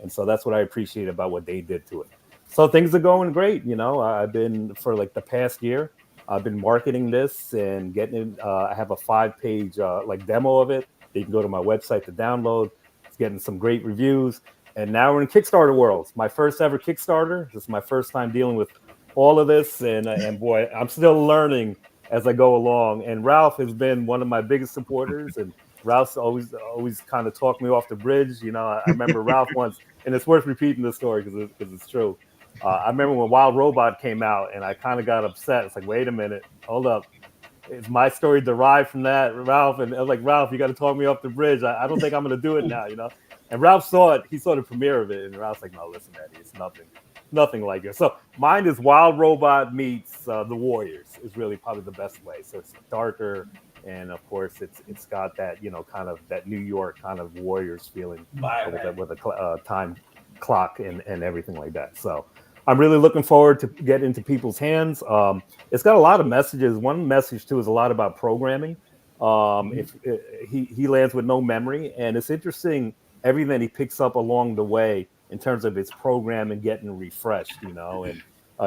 And so that's what I appreciate about what they did to it. So things are going great. I've been, for like the past year, I've been marketing this and getting it. I have a 5-page demo of it. You can go to my website to download. It's getting some great reviews. And now we're in Kickstarter world. My first ever Kickstarter. This is my first time dealing with all of this. And boy, I'm still learning as I go along. And Ralph has been one of my biggest supporters. And Ralph's always kind of talked me off the bridge. I remember Ralph once and it's worth repeating this story because it's true. I remember when Wild Robot came out, and I kind of got upset. It's like, wait a minute, hold up. Is my story derived from that, Ralph? And I was like, Ralph, you got to talk me off the bridge. I don't think I'm going to do it now, you know. And Ralph saw it. He saw the premiere of it, and Ralph's like, no, listen, Eddie, it's nothing like it. So mine is Wild Robot meets The Warriors is really probably the best way. So it's darker, and of course it's got that, you know, kind of that New York kind of Warriors feeling with a time clock and everything like that. So I'm really looking forward to get into people's hands. It's got a lot of messages. One message too is a lot about programming. If he lands with no memory, and it's interesting everything he picks up along the way in terms of his program and getting refreshed, you know. And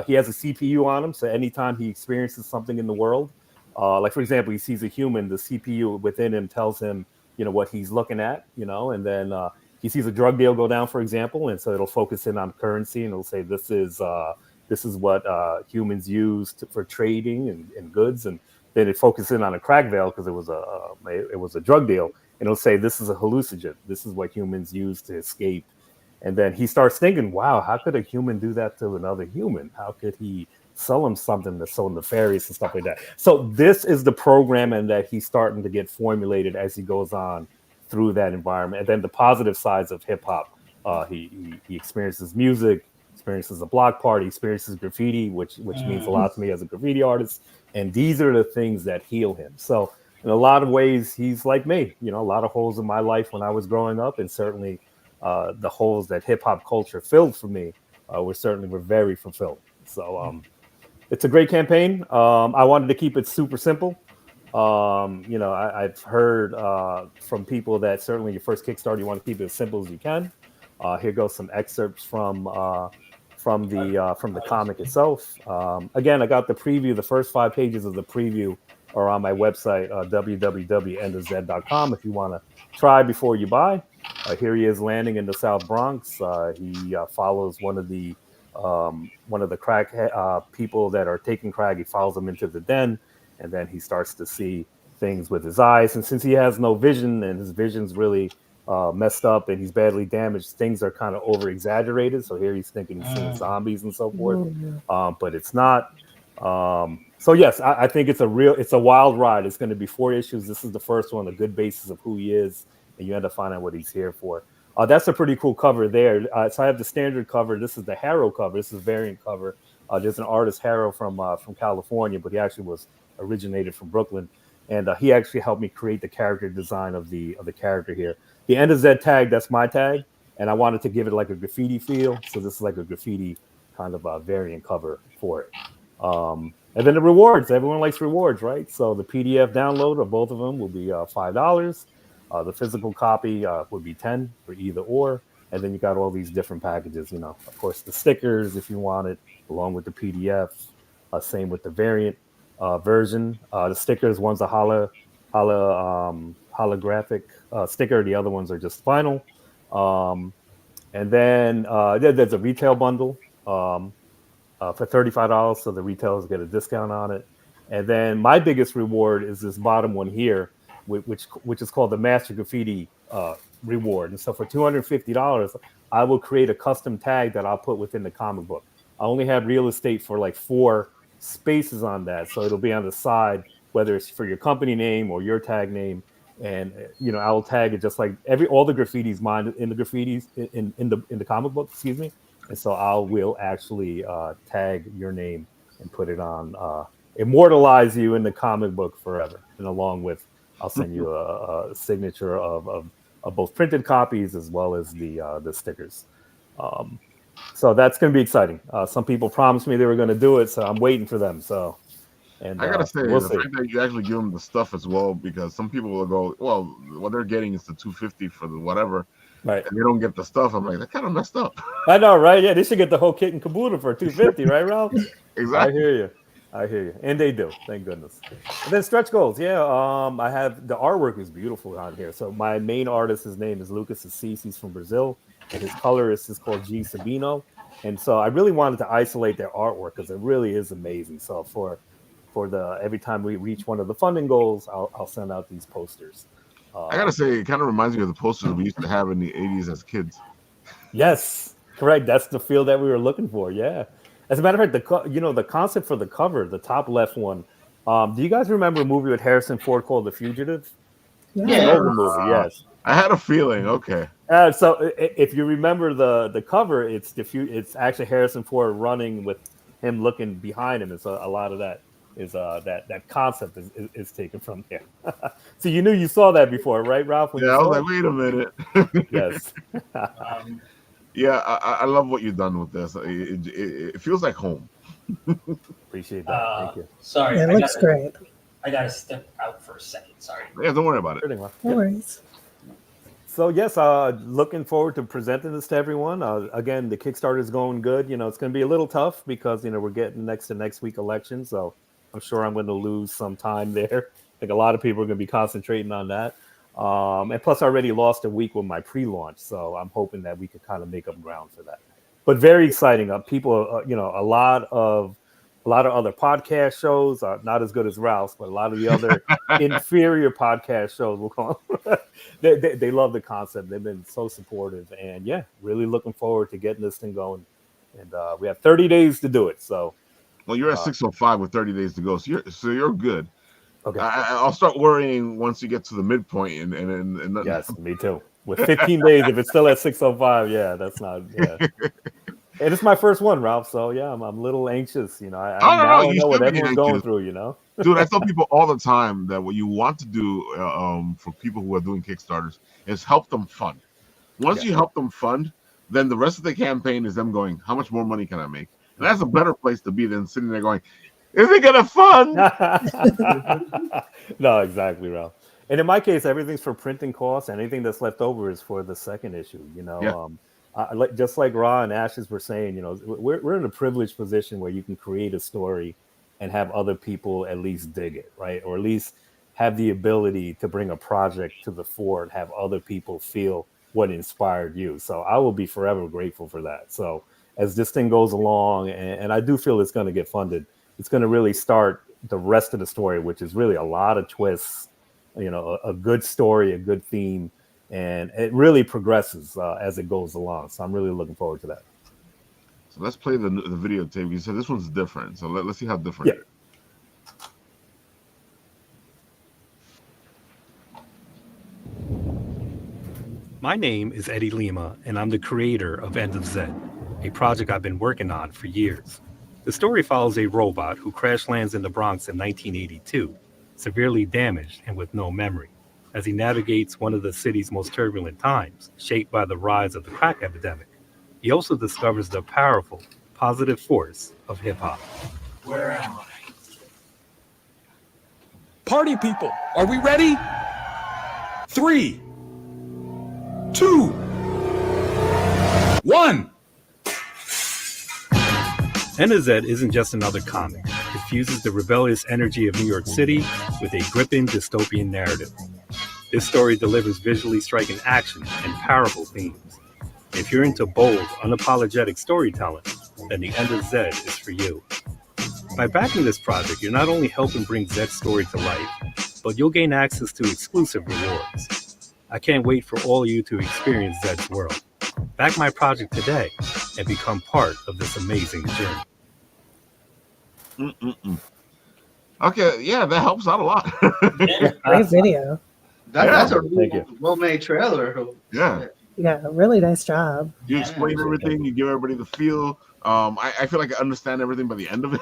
he has a CPU on him, so anytime he experiences something in the world, like for example, he sees a human, the CPU within him tells him, you know, what he's looking at, you know, and then he sees a drug deal go down, for example, and so it'll focus in on currency, and it'll say this is what humans use for trading and goods, and then it focuses in on a crack veil because it was a drug deal, and it'll say this is a hallucinogen. This is what humans use to escape. And then he starts thinking, wow, how could a human do that to another human? How could he sell him something that's so nefarious and stuff like that? So this is the programming that he's starting to get formulated as he goes on through that environment. And then the positive sides of hip hop, he experiences music, experiences a block party, experiences graffiti, which means a lot to me as a graffiti artist. And these are the things that heal him. So in a lot of ways, he's like me, you know, a lot of holes in my life when I was growing up, and certainly the holes that hip hop culture filled for me were very fulfilling. So it's a great campaign. I wanted to keep it super simple. You know, I've heard from people that certainly your first Kickstarter, you want to keep it as simple as you can. Here goes some excerpts from the comic itself. Again, I got the preview. The first 5 pages of the preview are on my website, www.endofzed.com. If you want to try before you buy. Here he is landing in the South Bronx. He follows one of the crack people that are taking crack. He follows them into the den, and then he starts to see things with his eyes. And since he has no vision and his vision's really messed up and he's badly damaged, things are kind of over exaggerated. So here he's thinking he's seeing zombies and so forth, but it's not. So yes, I think it's a wild ride. It's going to be 4 issues. This is the first one, a good basis of who he is, and you end up finding out what he's here for. That's a pretty cool cover there. So I have the standard cover. This is the Harrow cover. This is a variant cover. There's an artist, Harrow, from California, but he actually was originated from Brooklyn, and he actually helped me create the character design of the character here. The End of Zed tag, that's my tag, and I wanted to give it like a graffiti feel. So this is like a graffiti kind of variant cover for it. And then the rewards. Everyone likes rewards, right? So the PDF download of both of them will be $5. The physical copy would be $10 for either or. And then you got all these different packages, you know, of course, the stickers, if you want it, along with the PDF. Same with the variant version. The stickers, one's a holographic sticker. The other ones are just vinyl. And then there's a retail bundle for $35, so the retailers get a discount on it. And then my biggest reward is this bottom one here, which is called the Master Graffiti reward. And so for $250, I will create a custom tag that I'll put within the comic book. I only have real estate for like 4 spaces on that, so it'll be on the side, whether it's for your company name or your tag name. And you know, I will tag it just like all the graffitis mine in the graffitis in the comic book, excuse me. And so I will actually tag your name and put it on, immortalize you in the comic book forever. And along with, I'll send you a signature of both printed copies as well as the stickers. So that's going to be exciting. Some people promised me they were going to do it, so I'm waiting for them. So, and I gotta say, we'll the see. fact that you actually give them the stuff as well, because some people will go, well, what they're getting is the $250 for the whatever, Right? and they don't get the stuff. I'm like, that kind of messed up. I know, right? Yeah, they should get the whole kit and caboodle for $250, right, Ralph? Exactly. I hear you, and they do. Thank goodness. And then stretch goals, yeah. I have the artwork is beautiful on here. So my main artist, his name is Lucas Assis. He's from Brazil, and his colorist is called G Sabino. And so I really wanted to isolate their artwork because it really is amazing. So for the every time we reach one of the funding goals, I'll send out these posters. I gotta say, it kind of reminds me of the posters we used to have in the '80s as kids. Yes, correct. That's the feel that we were looking for. Yeah. As a matter of fact, the concept for the cover, the top left one. Do you guys remember a movie with Harrison Ford called The Fugitive? It's an Yeah. older Yes. movie. Yes. I had a feeling. Okay. So if you remember the cover, it's actually Harrison Ford running with him looking behind him, and so a lot of that is that concept is taken from there. So you knew you saw that before, right, Ralph? When Yeah, you I was saw like, it, wait a minute. yes, Um, Yeah, I love what you've done with this. It feels like home. appreciate that. Thank you. sorry, Yeah, it looks great. I gotta step out for a second. Sorry. Yeah, don't worry about it. Pretty much. No worries. So yes, looking forward to presenting this to everyone. Again, the Kickstarter is going good. It's going to be a little tough because we're getting next week election, so I'm sure I'm going to lose some time there. I think a lot of people are going to be concentrating on that. And plus, I already lost a week with my pre-launch, so I'm hoping that we could kind of make up ground for that. But very exciting. People, a lot of other podcast shows, not as good as Ralph's, but a lot of the other inferior podcast shows will come. They love the concept. They've been so supportive, and yeah, really looking forward to getting this thing going. And we have 30 days to do it. So, Well, you're at 6:05 with 30 days to go, so you're good. okay. I'll start worrying once you get to the midpoint, and Yes, me too. With 15 days, if it's still at 6:05, yeah, that's not. Yeah. And it's my first one, Ralph. So yeah, I'm a little anxious. no, I you know what should be everyone's going anxious. through. Dude, I tell people all the time that what you want to do for people who are doing Kickstarters is help them fund. Once you help them fund, then the rest of the campaign is them going, how much more money can I make? And that's a better place to be than sitting there going, is it gonna fund? No, exactly, Ralph. And in my case, everything's for printing costs. Anything that's left over is for the second issue. Just like Ra and Ashes were saying, we're in a privileged position where you can create a story and have other people at least dig it, right? Or at least have the ability to bring a project to the fore and have other people feel what inspired you. So I will be forever grateful for that. So as this thing goes along, and I do feel it's going to get funded, it's going to really start the rest of the story, which is really a lot of twists, a good story, a good theme, and it really progresses as it goes along. So I'm really looking forward to that. So let's play the videotape. You said this one's different, so let's see how different it is. My name is Eddie Lima, and I'm the creator of End of Zed, a project I've been working on for years. The story follows a robot who crash lands in the Bronx in 1982, severely damaged and with no memory, as he navigates one of the city's most turbulent times, shaped by the rise of the crack epidemic. He also discovers the powerful, positive force of hip-hop. Where am I? Party people, are we ready? 3, 2, 1. End of Zed isn't just another comic. It fuses the rebellious energy of New York City with a gripping dystopian narrative. This story delivers visually striking action and powerful themes. If you're into bold, unapologetic storytelling, then the End of Zed is for you. By backing this project, you're not only helping bring Zed's story to life, but you'll gain access to exclusive rewards. I can't wait for all of you to experience Zed's world. Back my project today and become part of this amazing journey. Okay, yeah, that helps out a lot. Great video. That's a Thank really well-made trailer. Yeah. Yeah, really nice job. You explain everything, you give everybody the feel. I feel like I understand everything by the end of it.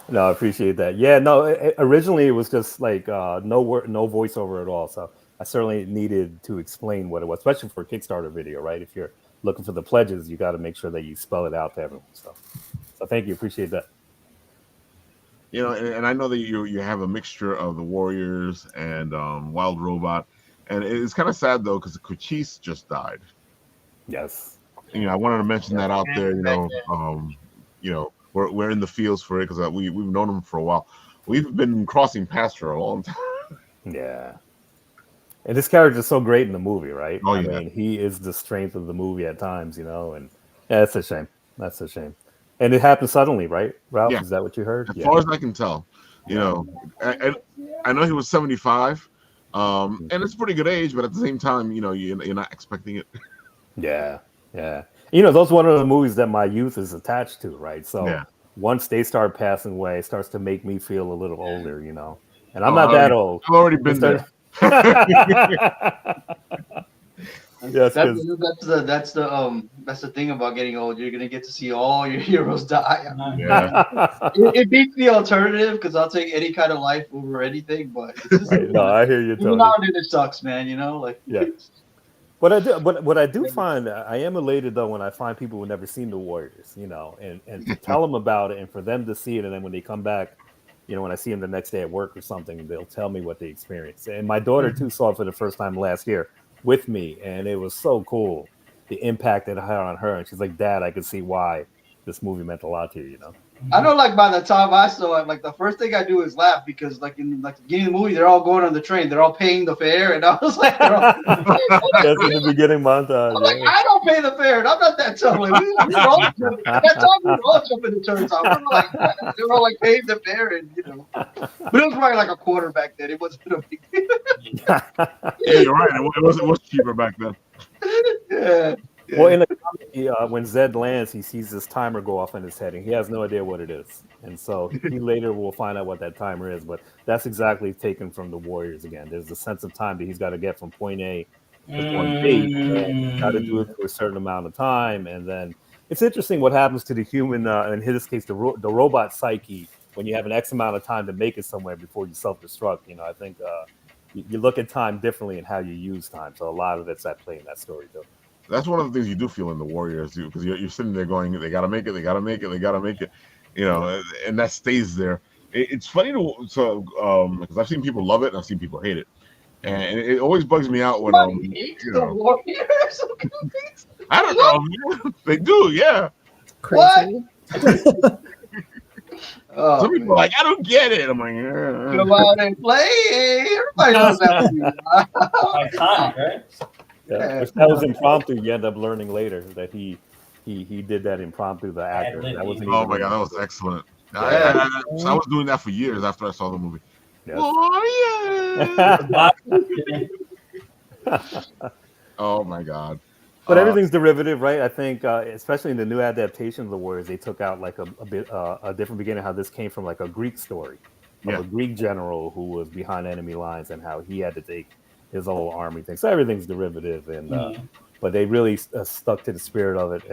No, I appreciate that. Yeah, no, originally it was just like no voiceover at all. So I certainly needed to explain what it was, especially for a Kickstarter video, right? If you're looking for the pledges, you got to make sure that you spell it out to everyone. So thank you, appreciate that. And I know that you have a mixture of the Warriors and Wild Robot, and it's kind of sad though because Cochise just died. Yes. I wanted to mention that out there. We're in the fields for it because we've known him for a while. We've been crossing paths for a long time. Yeah. And this character is so great in the movie, right? Oh, I mean, he is the strength of the movie at times, and yeah, that's a shame. That's a shame. And it happened suddenly, right, Ralph? Yeah. Is that what you heard? As far as I can tell, I know he was 75, and it's a pretty good age, but at the same time, you're not expecting it. Yeah, yeah. You know, those one of the movies that my youth is attached to, right? So Yeah. once they start passing away, it starts to make me feel a little older, you know. And I'm Oh, not that old. I've already It been there. Yes, That's because that's the thing about getting old. You're gonna get to see all your heroes die. Yeah. It beats the alternative because I'll take any kind of life over anything. But it's just right. No, I hear you, every Tony. now and then it sucks, man. You know, like Yeah. What I do find, I am elated though when I find people who never seen the Warriors, you know, and to tell them about it and for them to see it, and then when they come back, you know, when I see them the next day at work or something, they'll tell me what they experienced. And my daughter too saw it for the first time last year with me, and it was so cool, the impact it had on her. And she's like, "Dad, I can see why this movie meant a lot to you," you know. I know, like by the time I saw it, like the first thing I do is laugh because, like in like the beginning of the movie, they're all going on the train, they're all paying the fare, and I was like, they're all, That's in the beginning montage. I'm like, Yeah. I don't pay the fare, and I'm not that tough. Like, we were all at that time, we were all jumping the turnstile. We were like, they were all like paying the fare, and you know, but it was probably like a quarter back then. It wasn't a big deal. Yeah, you're right. It was cheaper back then. Yeah. Well, in the comic, when Zed lands, he sees this timer go off in his head, and he has no idea what it is. And so he later will find out what that timer is. But that's exactly taken from the Warriors again. There's a sense of time that he's got to get from point A to point B, and he's got to do it for a certain amount of time. And then it's interesting what happens to the human, in his case, the robot psyche, when you have an X amount of time to make it somewhere before you self-destruct. You know, I think you look at time differently in how you use time. So a lot of it's at play in that story, though. That's one of the things you do feel in the Warriors, because you're sitting there going, they gotta make it, they gotta make it, they gotta make it, you know, and that stays there. It's funny because I've seen people love it and I've seen people hate it, and it always bugs me out when you The know, Warriors. I don't know, man. They do, yeah. Crazy. Oh, Some people are like, I don't get it. I'm like, yeah. go out and play. Everybody knows that movie. Iconic, right? Yeah. If that was impromptu, you end up learning later that he did that impromptu. The actor. That wasn't Oh even my in god, the that was script. excellent. Yeah. I was doing that for years after I saw the movie. Yes. Warriors. Oh my god. But everything's derivative, right? I think, especially in the new adaptation of the Warriors, they took out like a bit a different beginning. How this came from like a Greek story of a Greek general who was behind enemy lines and how he had to take his whole army thing. So everything's derivative, and but they really stuck to the spirit of it,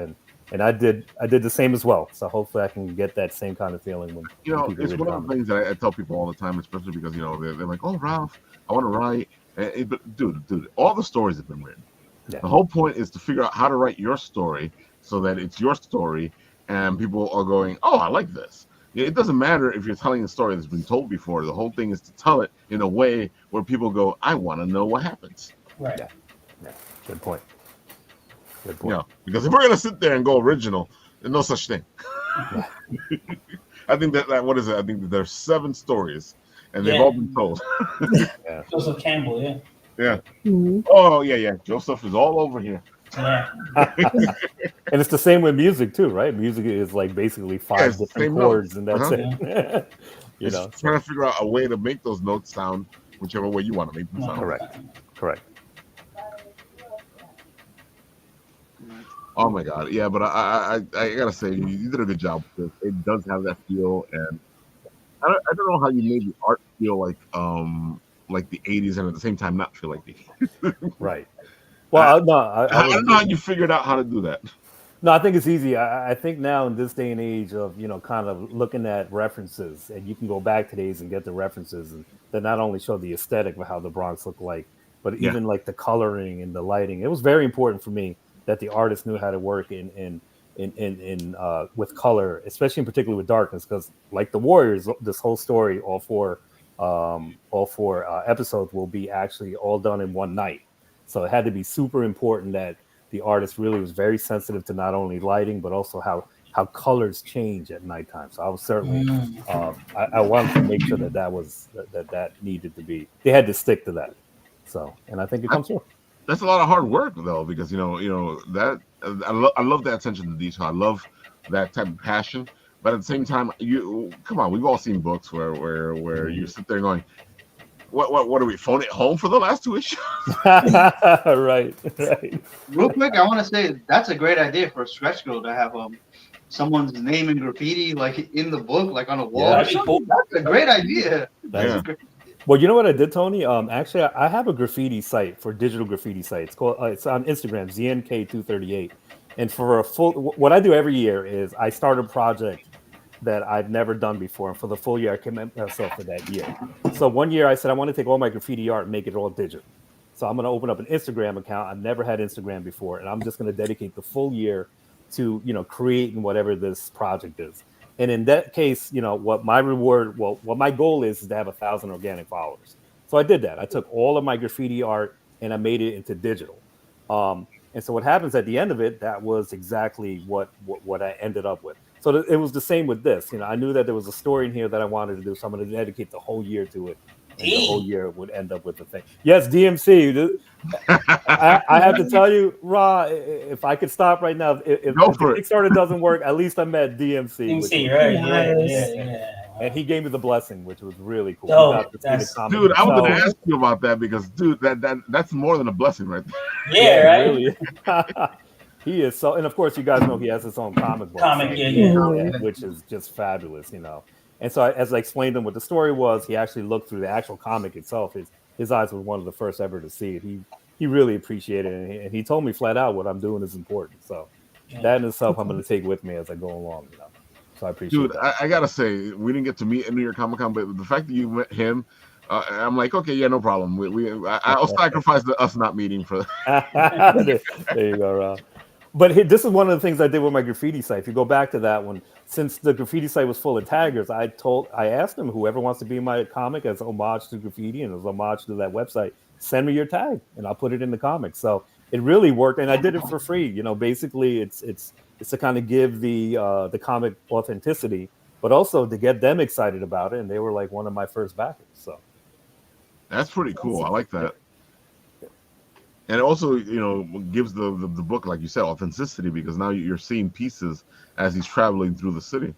and I did the same as well. So hopefully I can get that same kind of feeling when people it's read one of comics. the things that I tell people all the time, especially because they're like, "Oh, Ralph, I want to write," but dude, all the stories have been written. Yeah. The whole point is to figure out how to write your story so that it's your story, and people are going, "Oh, I like this." It doesn't matter if you're telling a story that's been told before. The whole thing is to tell it in a way where people go, "I want to know what happens." Right. Yeah. Good point. Good You point. know, because if we're gonna sit there and go original, there's no such thing. I think that what is it? I think that there's 7 stories, and they've all been told. Yeah. Joseph Campbell, yeah. Yeah. Mhm. Oh yeah. Joseph is all over here. Yeah. And it's the same with music too, right? Music is like basically 5 it's the different same chords, notes. and that's it. You It's know, trying to figure out a way to make those notes sound whichever way you want to make them sound. correct. Oh my god, yeah, but I gotta say you did a good job because it does have that feel, and I don't know how you made the art feel like the 80s and at the same time not feel like the 80s. Right. Well, I don't know how you figured out how to do that. No, I think it's easy. I think now in this day and age of, kind of looking at references, and you can go back to days and get the references and that not only show the aesthetic of how the Bronx looked like, but even like the coloring and the lighting. It was very important for me that the artist knew how to work in with color, especially in particular with darkness, because like the Warriors, this whole story, all four episodes will be actually all done in one night. So it had to be super important that the artist really was very sensitive to not only lighting but also how colors change at nighttime. So I was certainly I wanted to make sure that needed to be. They had to stick to that. So, and I think it comes through. That's a lot of hard work though, because that I love that attention to detail. I love that type of passion. But at the same time, come on, we've all seen books where you sit there going, What are we phoning it home for the last 2 issues? Right. Real quick, I want to say that's a great idea for a stretch goal to have someone's name in graffiti like in the book, like on a wall. Yeah. Or That'd be something. cool. That's a great idea. That's Yeah. Great. Well, you know what I did, Tony? Actually, I have a graffiti site for digital graffiti sites. Called it's on Instagram, ZNK238. And for a what I do every year is I start a project that I've never done before, and for the full year, I commit myself for that year. So one year, I said I want to take all my graffiti art and make it all digital. So I'm going to open up an Instagram account. I've never had Instagram before, and I'm just going to dedicate the full year to creating whatever this project is. And in that case, what my goal is to have 1,000 organic followers. So I did that. I took all of my graffiti art and I made it into digital. And so what happens at the end of it, that was exactly what I ended up with. So it was the same with this. I knew that there was a story in here that I wanted to do, so I'm going to dedicate the whole year to it. And the whole year would end up with the thing. Yes, DMC. I have to tell you, Ra, if I could stop right now, if Go for it. Kickstarter doesn't work, at least I met DMC. DMC, right? Nice. Yeah. And he gave me the blessing, which was really cool. Dope. He got to see the That's- comic Dude, I was himself. gonna ask you about that because, dude, that's more than a blessing, right there. Yeah, right. Really. He is so, and of course, you guys know he has his own comic book, Comic, site, yeah. which is just fabulous, And so, as I explained to him what the story was, he actually looked through the actual comic itself. His eyes were one of the first ever to see it. He really appreciated it, and he told me flat out what I'm doing is important. So that in itself, I'm going to take with me as I go along. So I appreciate Dude, that. I gotta say, we didn't get to meet at New York Comic Con, but the fact that you met him, I'm like, okay, yeah, no problem. I'll sacrifice us not meeting for. There you go, Rob. But this is one of the things I did with my graffiti site. If you go back to that one, since the graffiti site was full of taggers, I asked them, whoever wants to be in my comic as homage to graffiti and as homage to that website, send me your tag and I'll put it in the comic. So it really worked, and I did it for free. Basically it's to kind of give the comic authenticity, but also to get them excited about it. And they were like one of my first backers. So That's pretty cool. I like that. And it also, gives the book, like you said, authenticity, because now you're seeing pieces as he's traveling through the city.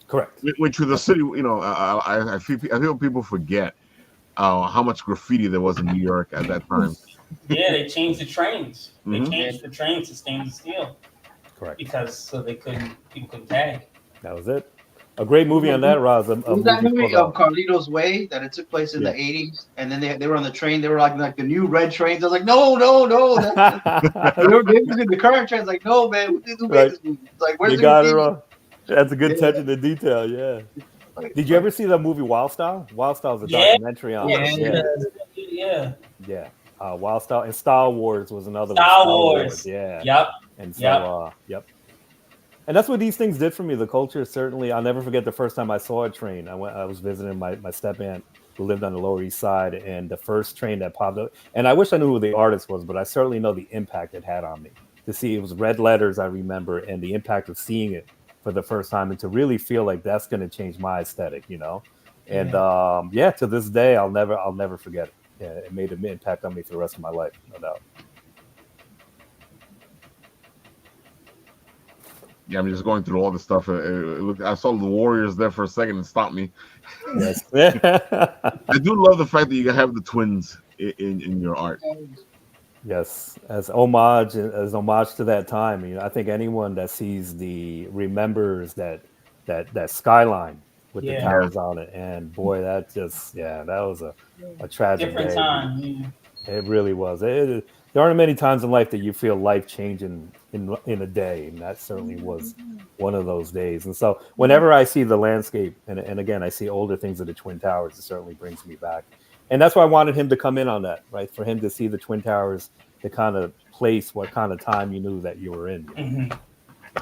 correct. Which through the city, I feel people forget how much graffiti there was in New York at that time. Yeah, they changed the trains. They Mhm. changed the trains to stainless steel Correct. because so people couldn't tag. That was it. A great movie on that, Roz. Was that movie called, of Carlito's Way that it took place in the 80s, and then they were on the train. They were like the new red trains. I was like, no. They were using the current trains. Like, no, man, we didn't Right. make this movie. It's like, where's You the got it, graffiti? Roz. That's a good Yeah. attention to detail. Yeah. Did you ever see that movie Wild Style? Wild Style is a Yeah. documentary on it. Yeah. Wild Style and Star Wars was another Star one. Wars. Yeah. Yep. And so, yep. And that's what these things did for me. The culture, certainly. I'll never forget the first time I saw a train. I was visiting my step aunt who lived on the Lower East Side, and the first train that popped up. And I wish I knew who the artist was, but I certainly know the impact it had on me. To see it was red letters, I remember, and the impact of seeing it for the first time, and to really feel like that's going to change my aesthetic, And to this day, I'll never forget it. Yeah, it made an impact on me for the rest of my life, no doubt. Yeah, I'm just going through all the stuff. I saw the Warriors there for a second and stopped me. Yes. I do love the fact that you have the twins in your art. Yes, as homage to that time. I think anyone that sees remembers that skyline with the towers on it, and boy, that was a tragic Different day. time. Yeah. It really was. There aren't many times in life that you feel life changing in a day, and that certainly was one of those days. And so, whenever I see the landscape, and again, I see older things of the Twin Towers, it certainly brings me back. And that's why I wanted him to come in on that, right? For him to see the Twin Towers, to kind of place what kind of time you knew that you were in. Mm-hmm.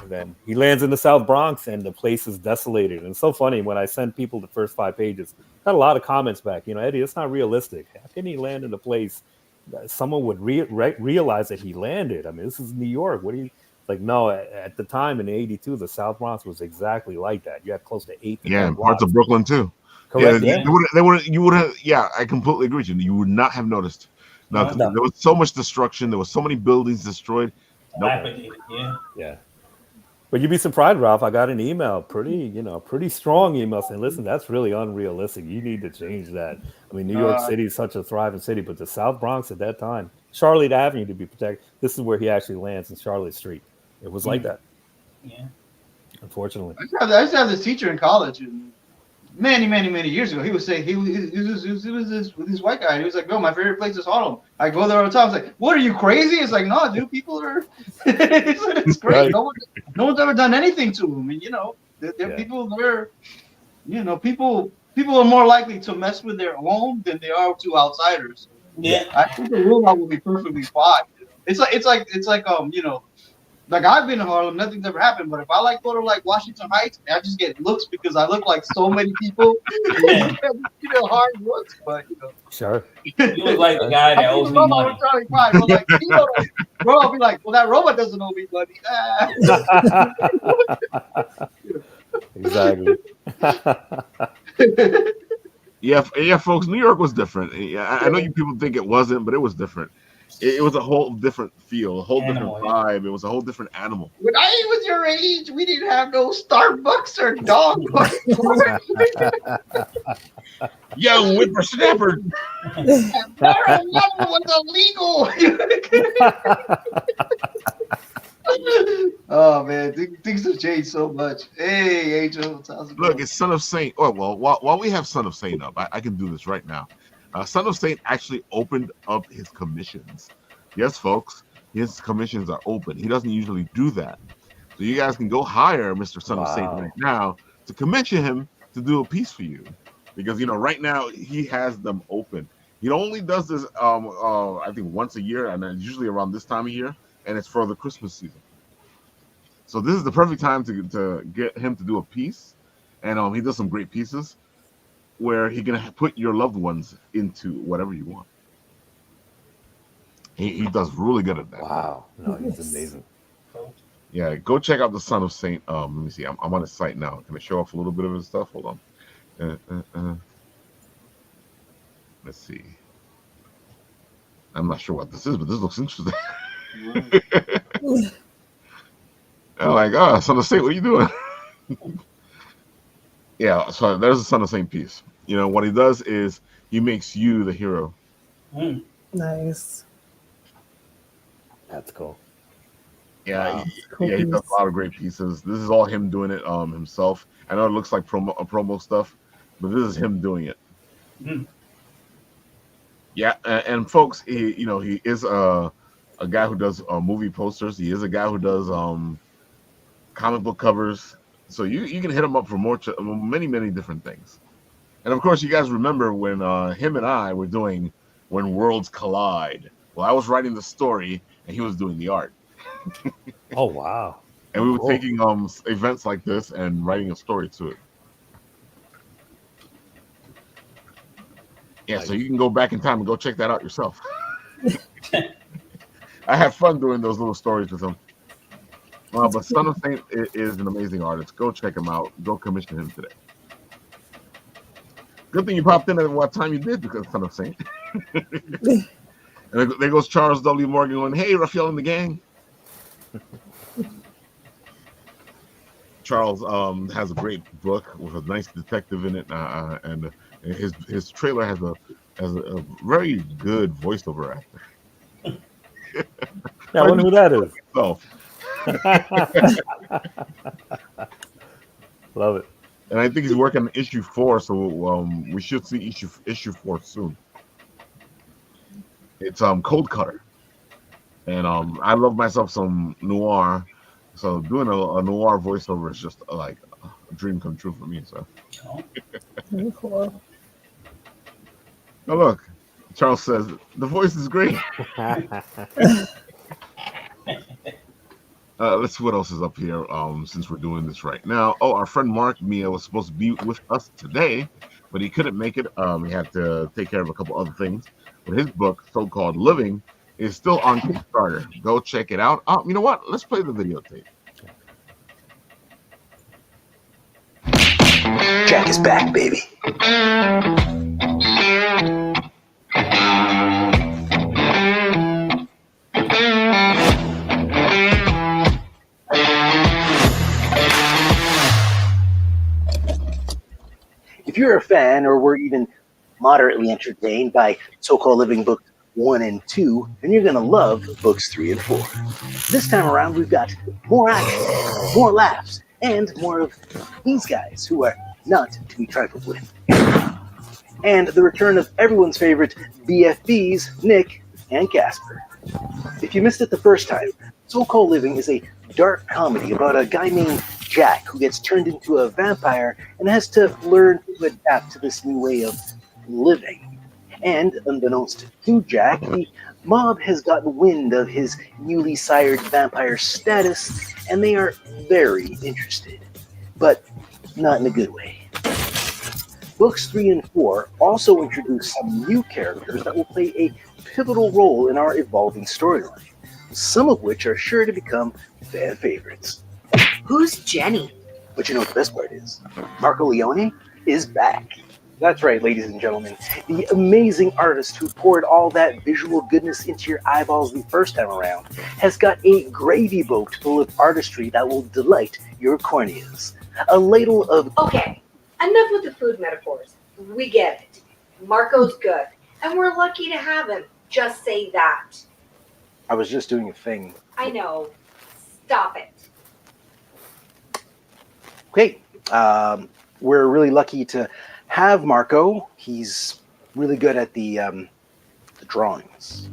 And then he lands in the South Bronx, and the place is desolated. And it's so funny when I send people the first 5 pages, got a lot of comments back. Eddie, it's not realistic. How can he land in a place that someone would realize that he landed? I mean, this is New York. What do you like? No, at the time in '82, the South Bronx was exactly like that. You had close to 8 to 10 and blocks. parts of Brooklyn too. Correct. Yeah, they would. You would have. Yeah, I completely agree with you. You would not have noticed. No, No. there was so much destruction. There was so many buildings destroyed. Nope. Dilapidated, yeah. Yeah. But you'd be surprised, Ralph. I got an email, pretty strong email saying, "Listen, that's really unrealistic. You need to change that." I mean, New York City is such a thriving city, but the South Bronx at that time, Charlotte Avenue to be protected. This is where he actually lands in Charlotte Street. It was like that. Yeah. Unfortunately. I used to have this teacher in college, and many years ago, he would say he was this white guy, and he was like, "No, my favorite place is Harlem. I go there all the time." I was like, "What are you crazy?" It's like, "No, dude, people are." It's great. Right. No one's ever done anything to him, and people there. People are more likely to mess with their own than they are to outsiders. Yeah. I think the rule will be perfectly fine. It's like like I've been in Harlem, nothing's ever happened. But if I go to Washington Heights, I just get looks because I look like so many people. Hard looks, but Sure. You look like the guy that owes me money. Bro, I'll be like, well, that robot doesn't owe me money. Exactly. Yeah, folks. New York was different. Yeah, I know you people think it wasn't, but it was different. It was a whole different feel, a whole different vibe. It was a whole different animal. When I was your age, we didn't have no Starbucks or dog. Young whippersnapper. Marijuana was illegal. Oh man, things have changed so much. Hey, Angel, look, it's Son of Saint. Oh well, while we have Son of Saint up, I can do this right now. Son of Saint actually opened up his commissions. Yes, folks, his commissions are open. He doesn't usually do that, so you guys can go hire Mr. Son of Saint right now to commission him to do a piece for you, because right now he has them open. He only does this, I think once a year, and it's usually around this time of year. And it's for the Christmas season. So this is the perfect time to get him to do a piece. And he does some great pieces where he can put your loved ones into whatever you want. He does really good at that. Wow. No, he's amazing. Yeah, go check out the Son of Saint. Let me see. I'm on his site now. Can I show off a little bit of his stuff? Hold on. Let's see. I'm not sure what this is, but this looks interesting. I'm like, Son of Saint, what are you doing? Yeah, so there's a Son of Saint piece. What he does is he makes you the hero. Nice. That's cool. Yeah, Wow. he does a lot of great pieces. This is all him doing it himself. I know it looks like promo stuff, but this is him doing it. Yeah, and folks, he is a guy who does movie posters. He is a guy who does comic book covers. So you can hit him up for many different things. And of course, you guys remember when him and I were doing When Worlds Collide. Well, I was writing the story and he was doing the art. Oh wow! And we were taking events like this and writing a story to it. Yeah, so you can go back in time and go check that out yourself. I have fun doing those little stories with him. But Son of Saint is an amazing artist. Go check him out. Go commission him today. Good thing you popped in at what time you did, because Son of Saint. And there goes Charles W. Morgan going, "Hey, Raphael and the gang." Charles has a great book with a nice detective in it, and his trailer has a very good voiceover actor. Yeah, I wonder who that is. So, love it. And I think he's working on issue 4, so we should see issue 4 soon. It's Cold Cutter, and I love myself some noir, so doing a noir voiceover is just like a dream come true for me. So, Very cool. oh look, Charles says the voice is great. Let's see what else is up here. Since we're doing this right now, our friend Mark Maia was supposed to be with us today, but he couldn't make it. He had to take care of a couple other things. But his book, so-called Living, is still on Kickstarter. Go check it out. You know what? Let's play the videotape. Jack is back, baby. If you're a fan or were even moderately entertained by So-Called Living Book 1 and 2, then you're going to love books 3 and 4. This time around, we've got more action, more laughs, and more of these guys who are not to be trifled with. And the return of everyone's favorite BFBs, Nick and Casper. If you missed it the first time, So-Called Living is a dark comedy about a guy named Jack who gets turned into a vampire and has to learn to adapt to this new way of living. And unbeknownst to Jack, the mob has gotten wind of his newly sired vampire status, and they are very interested, but not in a good way. Books 3 and 4 also introduce some new characters that will play a pivotal role in our evolving storyline, some of which are sure to become fan favorites. Who's Jenny? But you know what the best part is? Marco Leone is back. That's right, ladies and gentlemen. The amazing artist who poured all that visual goodness into your eyeballs the first time around has got a gravy boat full of artistry that will delight your corneas. A ladle of... Okay, enough with the food metaphors. We get it. Marco's good, and we're lucky to have him. Just say that. I was just doing a thing. I know. Stop it. Okay, we're really lucky to have Marco. He's really good at the drawings.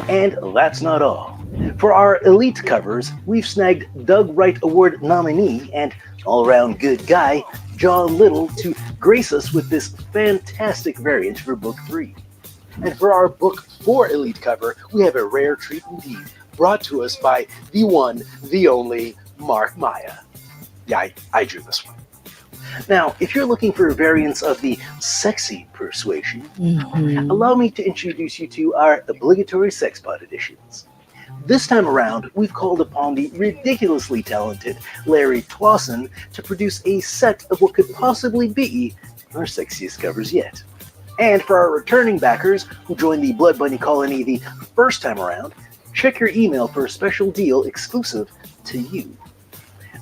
And that's not all. For our elite covers, we've snagged Doug Wright Award nominee and all-around good guy, John Little, to grace us with this fantastic variant for Book 3. And for our Book 4 elite cover, we have a rare treat indeed, brought to us by the one, the only, Mark Maia. Yeah, I drew this one. Now, if you're looking for variants of the sexy persuasion, allow me to introduce you to our obligatory Sexpot editions. This time around, we've called upon the ridiculously talented Larry Twasson to produce a set of what could possibly be our sexiest covers yet. And for our returning backers who joined the Blood Bunny Colony the first time around, check your email for a special deal exclusive to you.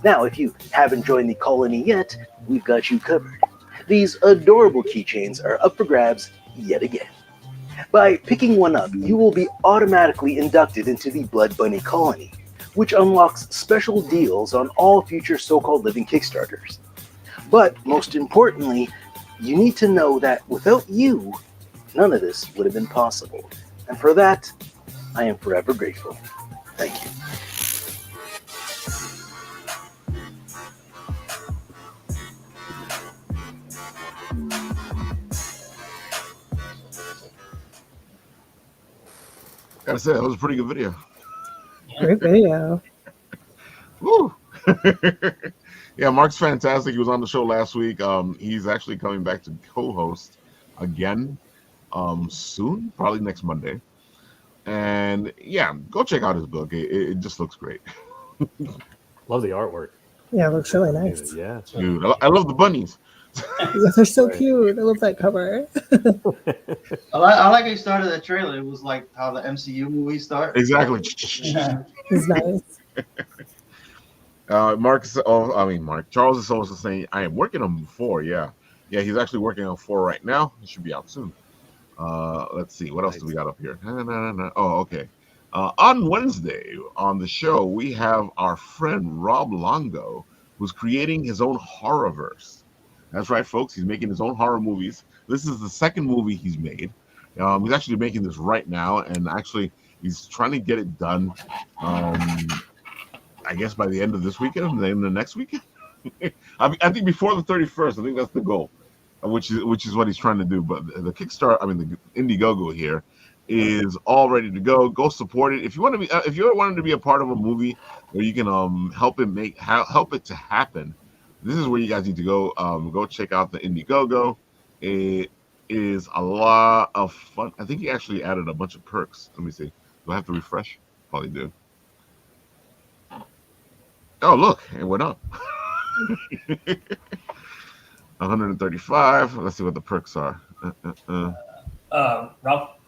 Now, if you haven't joined the colony yet, we've got you covered. These adorable keychains are up for grabs yet again. By picking one up, you will be automatically inducted into the Blood Bunny Colony, which unlocks special deals on all future So-Called Living Kickstarters. But most importantly, you need to know that without you, none of this would have been possible. And for that, I am forever grateful. Thank you. Gotta say, that was a pretty good video. Great video. Woo! Yeah, Mark's fantastic. He was on the show last week. He's actually coming back to co-host again soon, probably next Monday. And yeah, go check out his book. It just looks great. Love the artwork. Yeah, it looks really nice. Yeah. Dude, I love the bunnies. Yeah, they're so cute. I love that cover. I like how you started the trailer. It was like how the MCU movies start. Exactly. Yeah. It's nice. Charles is also saying, I am working on 4. Yeah, he's actually working on 4 right now. It should be out soon. Let's see, what else do we got up here? Oh, okay. On Wednesday on the show, we have our friend Rob Longo, who's creating his own horrorverse. That's right, folks. He's making his own horror movies. This is the second movie he's made. He's actually making this right now, and actually he's trying to get it done. I guess by the end of this weekend, and then the next weekend. I think before the 31st. I think that's the goal, which is what he's trying to do. But the Kickstarter, the Indiegogo here, is all ready to go. Go support it if you want to be. If you're wanting to be a part of a movie where you can help it to happen. This is where you guys need to go. Go check out the Indiegogo. It is a lot of fun. I think he actually added a bunch of perks. Let me see. Do I have to refresh? Probably do. Oh, look, it went up. 135. Let's see what the perks are. Ralph,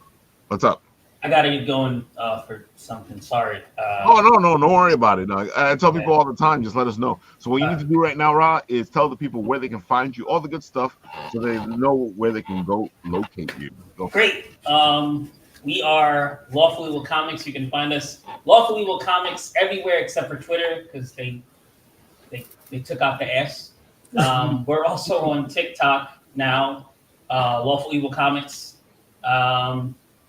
What's up? I gotta get going for something. Sorry. Oh no, don't worry about it. No, I tell people all the time, just let us know. So what you need to do right now, Ra, is tell the people where they can find you, all the good stuff, so they know where they can go locate you. Go. Great. We are Lawful Evil Comics. You can find us Lawful Evil Comics everywhere except for Twitter because they took out the S. We're also on TikTok now, Lawful Evil Comics.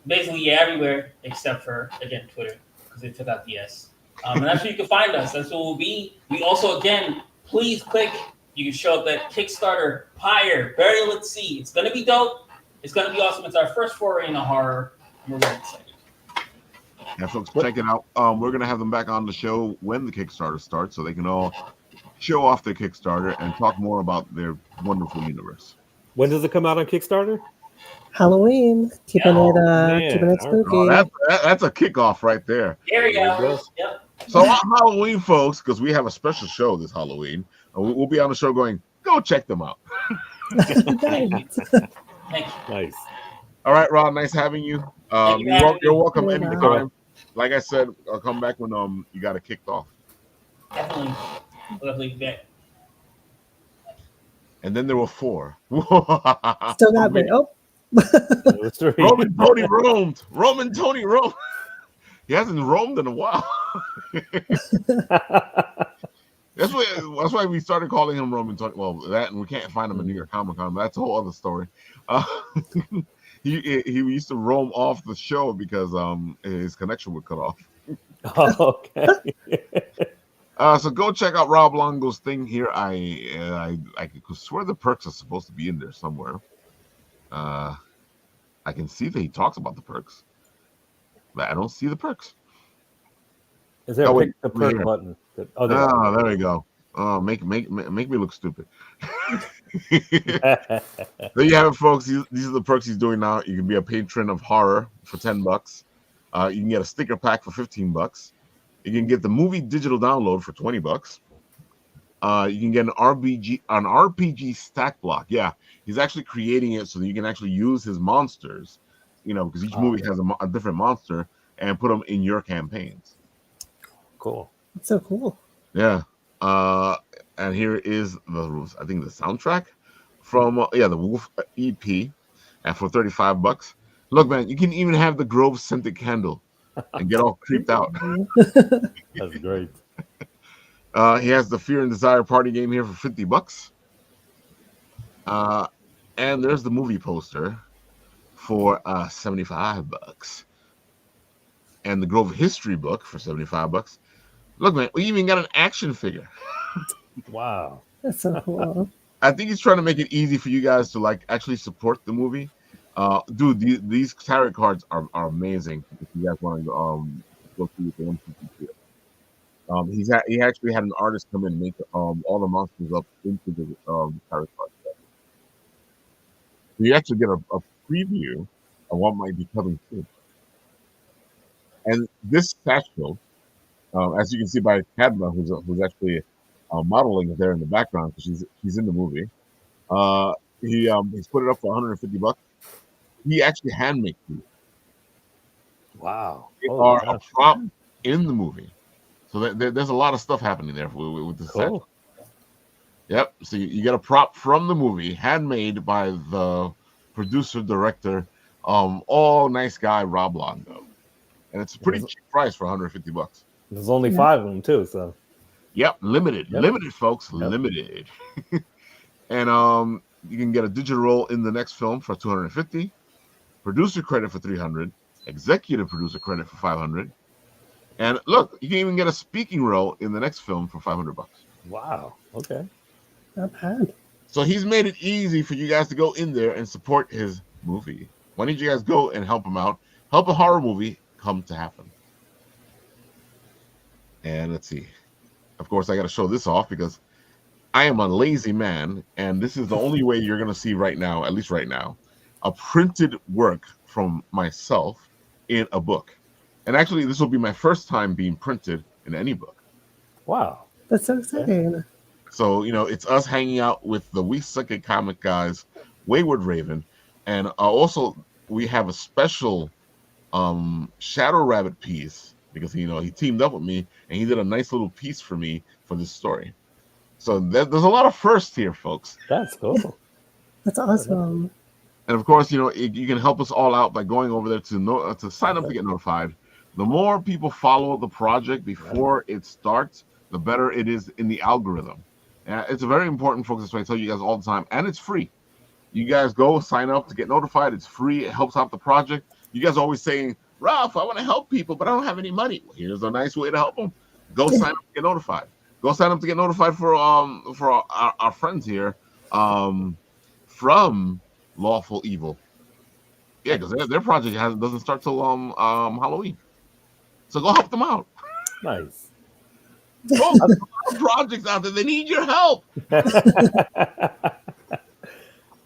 Basically, yeah, everywhere except for, again, Twitter because they took out the S. And that's where you can find us. That's what we'll be. We also, again, please click. You can show up at Kickstarter, Pyre, Burial at Sea. It's going to be dope. It's going to be awesome. It's our first foray into horror. We're really excited. Yeah, folks, check it out. We're going to have them back on the show when the Kickstarter starts so they can all show off their Kickstarter and talk more about their wonderful universe. When does it come out on Kickstarter? Halloween. Keeping it spooky. Oh, that's a kickoff right there. There we go. Yep. So on Halloween, folks, because we have a special show this Halloween, we'll be on the show going, go check them out. Nice. All right, Rob, nice having you. You're welcome anytime. Like I said, I'll come back when you got it kicked off. Definitely. Lovely back. And then there were 4. Still got me. Oh. Roman Tony roamed. He hasn't roamed in a while. That's why we started calling him Roman Tony. Well, that, and we can't find him in New York Comic Con. That's a whole other story. He used to roam off the show because his connection would cut off. Okay. So go check out Rob Longo's thing here. I could swear the perks are supposed to be in there somewhere. I can see that he talks about the perks, but I don't see the perks. Is there a pick the perk button? There we go. Oh, make me look stupid. There you have it, folks. These are the perks he's doing now. You can be a patron of horror for $10. You can get a sticker pack for $15. You can get the movie digital download for $20. You can get an RPG stack block. Yeah, he's actually creating it so that you can actually use his monsters, because each movie has a different monster, and put them in your campaigns. Cool. That's so cool. Yeah. And here is the soundtrack from the Wolf EP, and for $35. Look, man, you can even have the Grove scented candle and get all creeped out. That's great. He has the Fear and Desire party game here for $50. And there's the movie poster for $75. And the Grove history book for $75. Look, man, we even got an action figure. Wow. That's so cool. I think he's trying to make it easy for you guys to actually support the movie. Dude, these tarot cards are amazing. If you guys want to go through the 150. He actually had an artist come in and make all the monsters up into the tarot card set. So you actually get a preview of what might be coming soon. And this satchel, as you can see by Cadma, who's actually modeling there in the background because she's in the movie. He's put it up for $150. He actually handmade these. Wow. They are a prop in the movie. So there's a lot of stuff happening there with this satchel. Yep. So you get a prop from the movie, handmade by the producer, director, all nice guy Rob Longo. And it's a pretty cheap price for $150. There's only 5 of them too, so. Yep, limited, folks, limited. And you can get a digital role in the next film for $250, producer credit for $300, executive producer credit for $500, and look, you can even get a speaking role in the next film for $500. Wow. Okay. Not bad. So he's made it easy for you guys to go in there and support his movie. Why don't you guys go and help him out? Help a horror movie come to happen. And let's see. Of course, I got to show this off because I am a lazy man, and this is the only way you're going to see right now, at least right now, a printed work from myself in a book. And actually, this will be my first time being printed in any book. Wow. That's so exciting. So, it's us hanging out with the We Suck at Comic guys, Wayward Raven, and also we have a special Shadow Rabbit piece because he teamed up with me and he did a nice little piece for me for this story. So there's a lot of firsts here, folks. That's cool. That's awesome. And of course, you can help us all out by going over there to sign up to get notified. The more people follow the project before it starts, the better it is in the algorithm. And it's very important, folks. That's why I tell you guys all the time, and it's free. You guys go sign up to get notified. It's free. It helps out the project. You guys are always saying, Ralph, I want to help people, but I don't have any money. Well, here's a nice way to help them. Go sign up to get notified. Go sign up to get notified for our friends here from Lawful Evil. Yeah, because their project doesn't start till Halloween. So go help them out. Nice. Oh, there's a lot of projects out there. They need your help.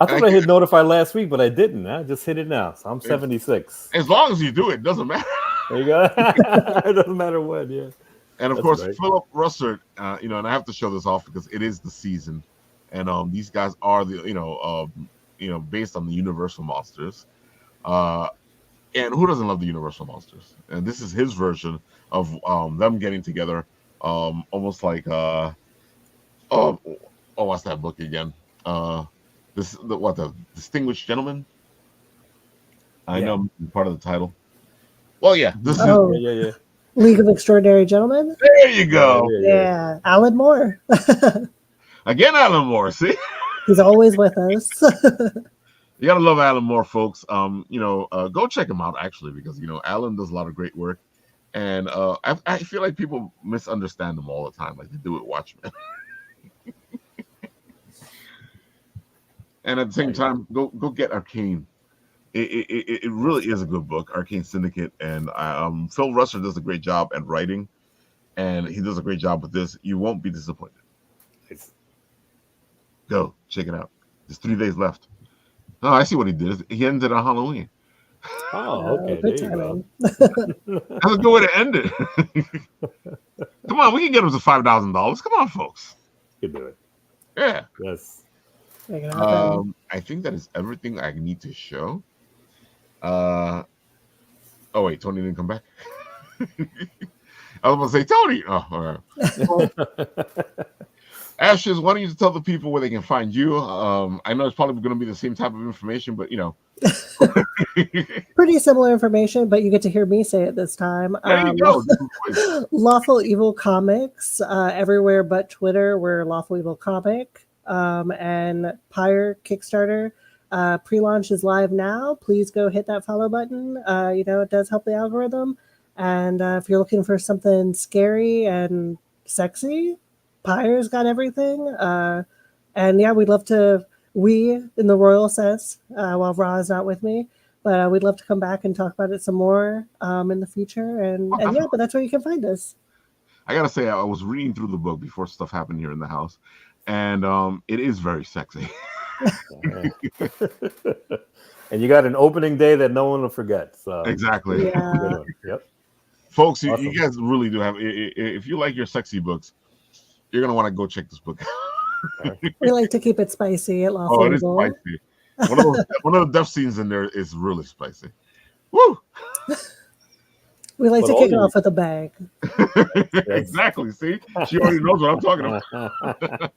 I thought I hit notify last week, but I didn't. I just hit it now. So I'm 76. As long as you do it, doesn't matter. There you go. It doesn't matter what, yeah. And of course, great. Philip Russert, and I have to show this off because it is the season, and these guys are based on the Universal monsters, and who doesn't love the Universal monsters? And this is his version of them getting together, almost like what's that book again? The Distinguished Gentleman. I know part of the title. Well, yeah, this is yeah. League of Extraordinary Gentlemen. There you go. Yeah, Alan Moore. Again, Alan Moore. See, he's always with us. You gotta love Alan Moore, folks. Go check him out actually, because Alan does a lot of great work, and I feel like people misunderstand him all the time, like they do with Watchmen. And at the same time, go get Arcane. It really is a good book, Arcane Syndicate, and Phil Russert does a great job at writing, and he does a great job with this. You won't be disappointed. Go check it out. There's 3 days left. Oh, I see what he did. He ended on Halloween. Oh, okay. There you go. That's a good way to end it. Come on, we can get him to $5,000. Come on, folks. You can do it. Yeah. Yes. I think that is everything I need to show. Oh wait, Tony didn't come back. I was going to say Tony. Oh, all right. Ashes, why don't you tell the people where they can find you? I know it's probably going to be the same type of information, but pretty similar information, but you get to hear me say it this time. There you go. Lawful Evil Comics, everywhere but Twitter, we're Lawful Evil Comic. And Pyre Kickstarter pre-launch is live now. Please go hit that follow button. It does help the algorithm. And if you're looking for something scary and sexy, Pyre's got everything. And yeah, we'd love to, in the royal sense, while Ra is not with me, but we'd love to come back and talk about it some more in the future. And yeah, but that's where you can find us. I gotta say, I was reading through the book before stuff happened here in the house, and it is very sexy. And you got an opening day that no one will forget. So exactly. Yeah. Yep. Folks, awesome. You guys really do have. If you like your sexy books, you're gonna want to go check this book out. We like to keep it spicy at Lawful Evil. It is spicy. One of the death scenes in there is really spicy. Woo! We like to kick it off with a bang. Exactly. See, she already knows what I'm talking about.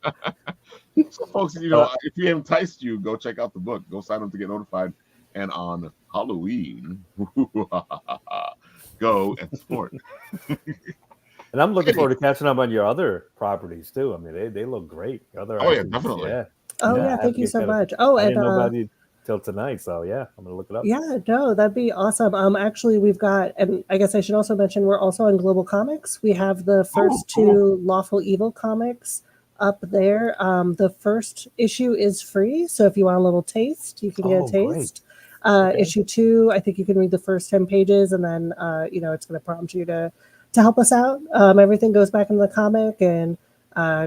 So, folks, if he enticed you, go check out the book. Go sign up to get notified. And on Halloween, go and support. And I'm looking forward to catching up on your other properties too. I mean, they look great. Yeah, definitely. Yeah. Thank you so much. Oh, I didn't know about it till tonight, so yeah, I'm gonna look it up. Yeah, no, that'd be awesome. Actually, we've got, and I guess I should also mention, we're also on Global Comics. We have the first two Lawful Evil comics up there. The first issue is free, so if you want a little taste, you can get a taste. Issue 2, I think you can read the first 10 pages, and then it's going to prompt you to help us out. Everything goes back into the comic and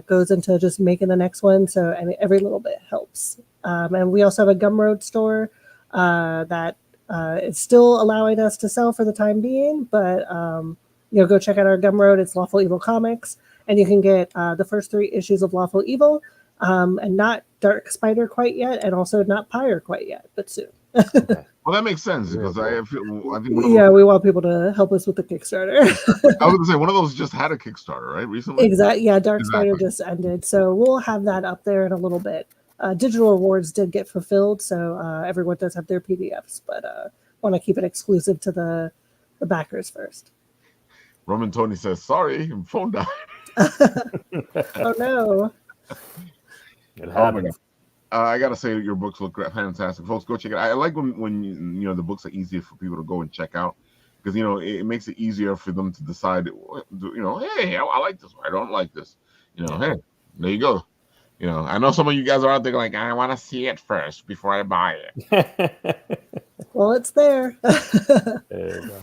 goes into just making the next one, so every little bit helps. And we also have a Gumroad store that is still allowing us to sell for the time being, but go check out our Gumroad. It's Lawful Evil Comics, and you can get the first 3 issues of Lawful Evil, and not Dark Spider quite yet, and also not Pyre quite yet, but soon. Okay. Well, that makes sense Real because cool. I think one of those. Yeah, we want people to help us with the Kickstarter. I was gonna say one of those just had a Kickstarter, right? Recently. Exactly. Yeah, Dark Spider Exactly. just ended, so we'll have that up there in a little bit. Digital rewards did get fulfilled, so everyone does have their PDFs, but want to keep it exclusive to the backers first. Roman Tony says, "Sorry, phone died." Oh no! It Oh my god. happens. I gotta say your books look fantastic, folks. Go check it out. I like when you know the books are easier for people to go and check out because you know it makes it easier for them to decide. You know, hey, I like this. Or I don't like this. You know, hey, there you go. You know, I know some of you guys are out there like, I want to see it first before I buy it. Well, it's there. There you go.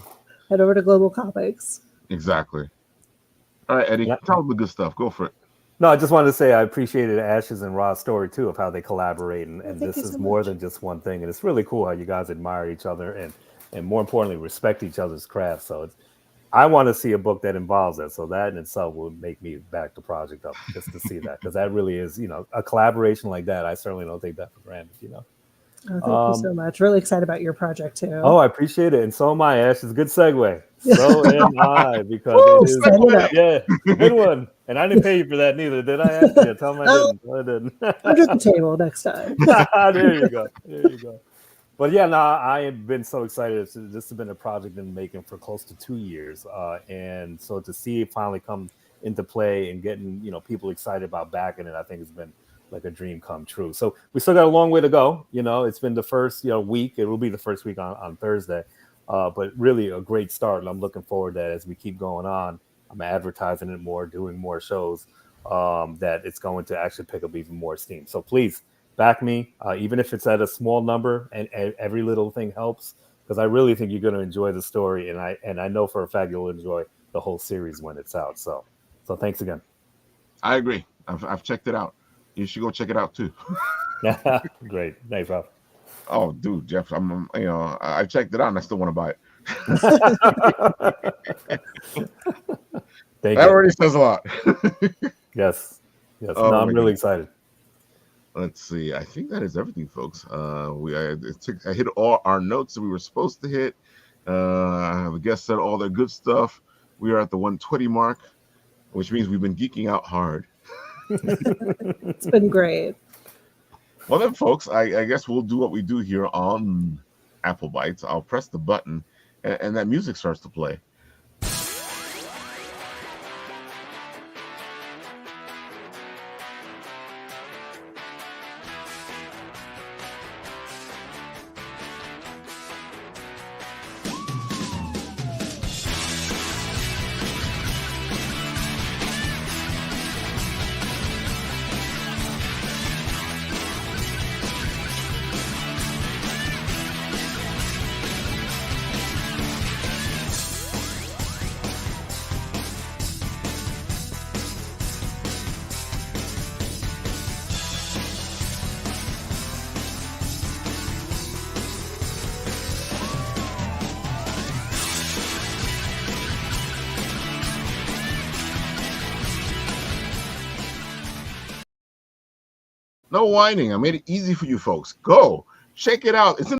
Head over to Global Comics. Exactly. All right, Eddie, Yep. tell them the good stuff. Go for it. No, I just wanted to say I appreciated Ash's and Rod's story too of how they collaborate, and Thank this you is so more much. than just one thing, and it's really cool how you guys admire each other and more importantly respect each other's craft. So it's, I want to see a book that involves that. So that in itself will make me back the project up just to see that because that really is, you know, a collaboration like that. I certainly don't take that for granted, you know. Oh, thank you so much. Really excited about your project too. Oh, I appreciate it, and so am I. Ash, it's a good segue. So am I because Woo, it is. send it up. Yeah, good one. And I didn't pay you for that neither, did I? Ash? Yeah, tell them I didn't. I didn't. Under the table next time. There you go. There you go. But yeah, no, I have been so excited. This has been a project in the making for close to 2 years, and so to see it finally come into play and getting people excited about backing it, I think has been like a dream come true. So we still got a long way to go. It's been the first week. It will be the first week on Thursday, but really a great start. And I'm looking forward to that as we keep going on. I'm advertising it more, doing more shows. That it's going to actually pick up even more steam. So please back me, even if it's at a small number, and every little thing helps because I really think you're going to enjoy the story, and I know for a fact you'll enjoy the whole series when it's out. So thanks again. I agree. I've checked it out. You should go check it out too. Great, thanks, Rob. Oh, dude, Jeff, I checked it out and I still want to buy it. Thank That you. already says a lot. Yes. Oh, No, I'm my really God. excited. Let's see. I think that is everything, folks. I hit all our notes that we were supposed to hit. The guest said all their good stuff. We are at the 120 mark, which means we've been geeking out hard. It's been great. Well then, folks, I guess we'll do what we do here on Apple Bites. I'll press the button, and that music starts to play. No whining. I made it easy for you folks. Go check it out. It's in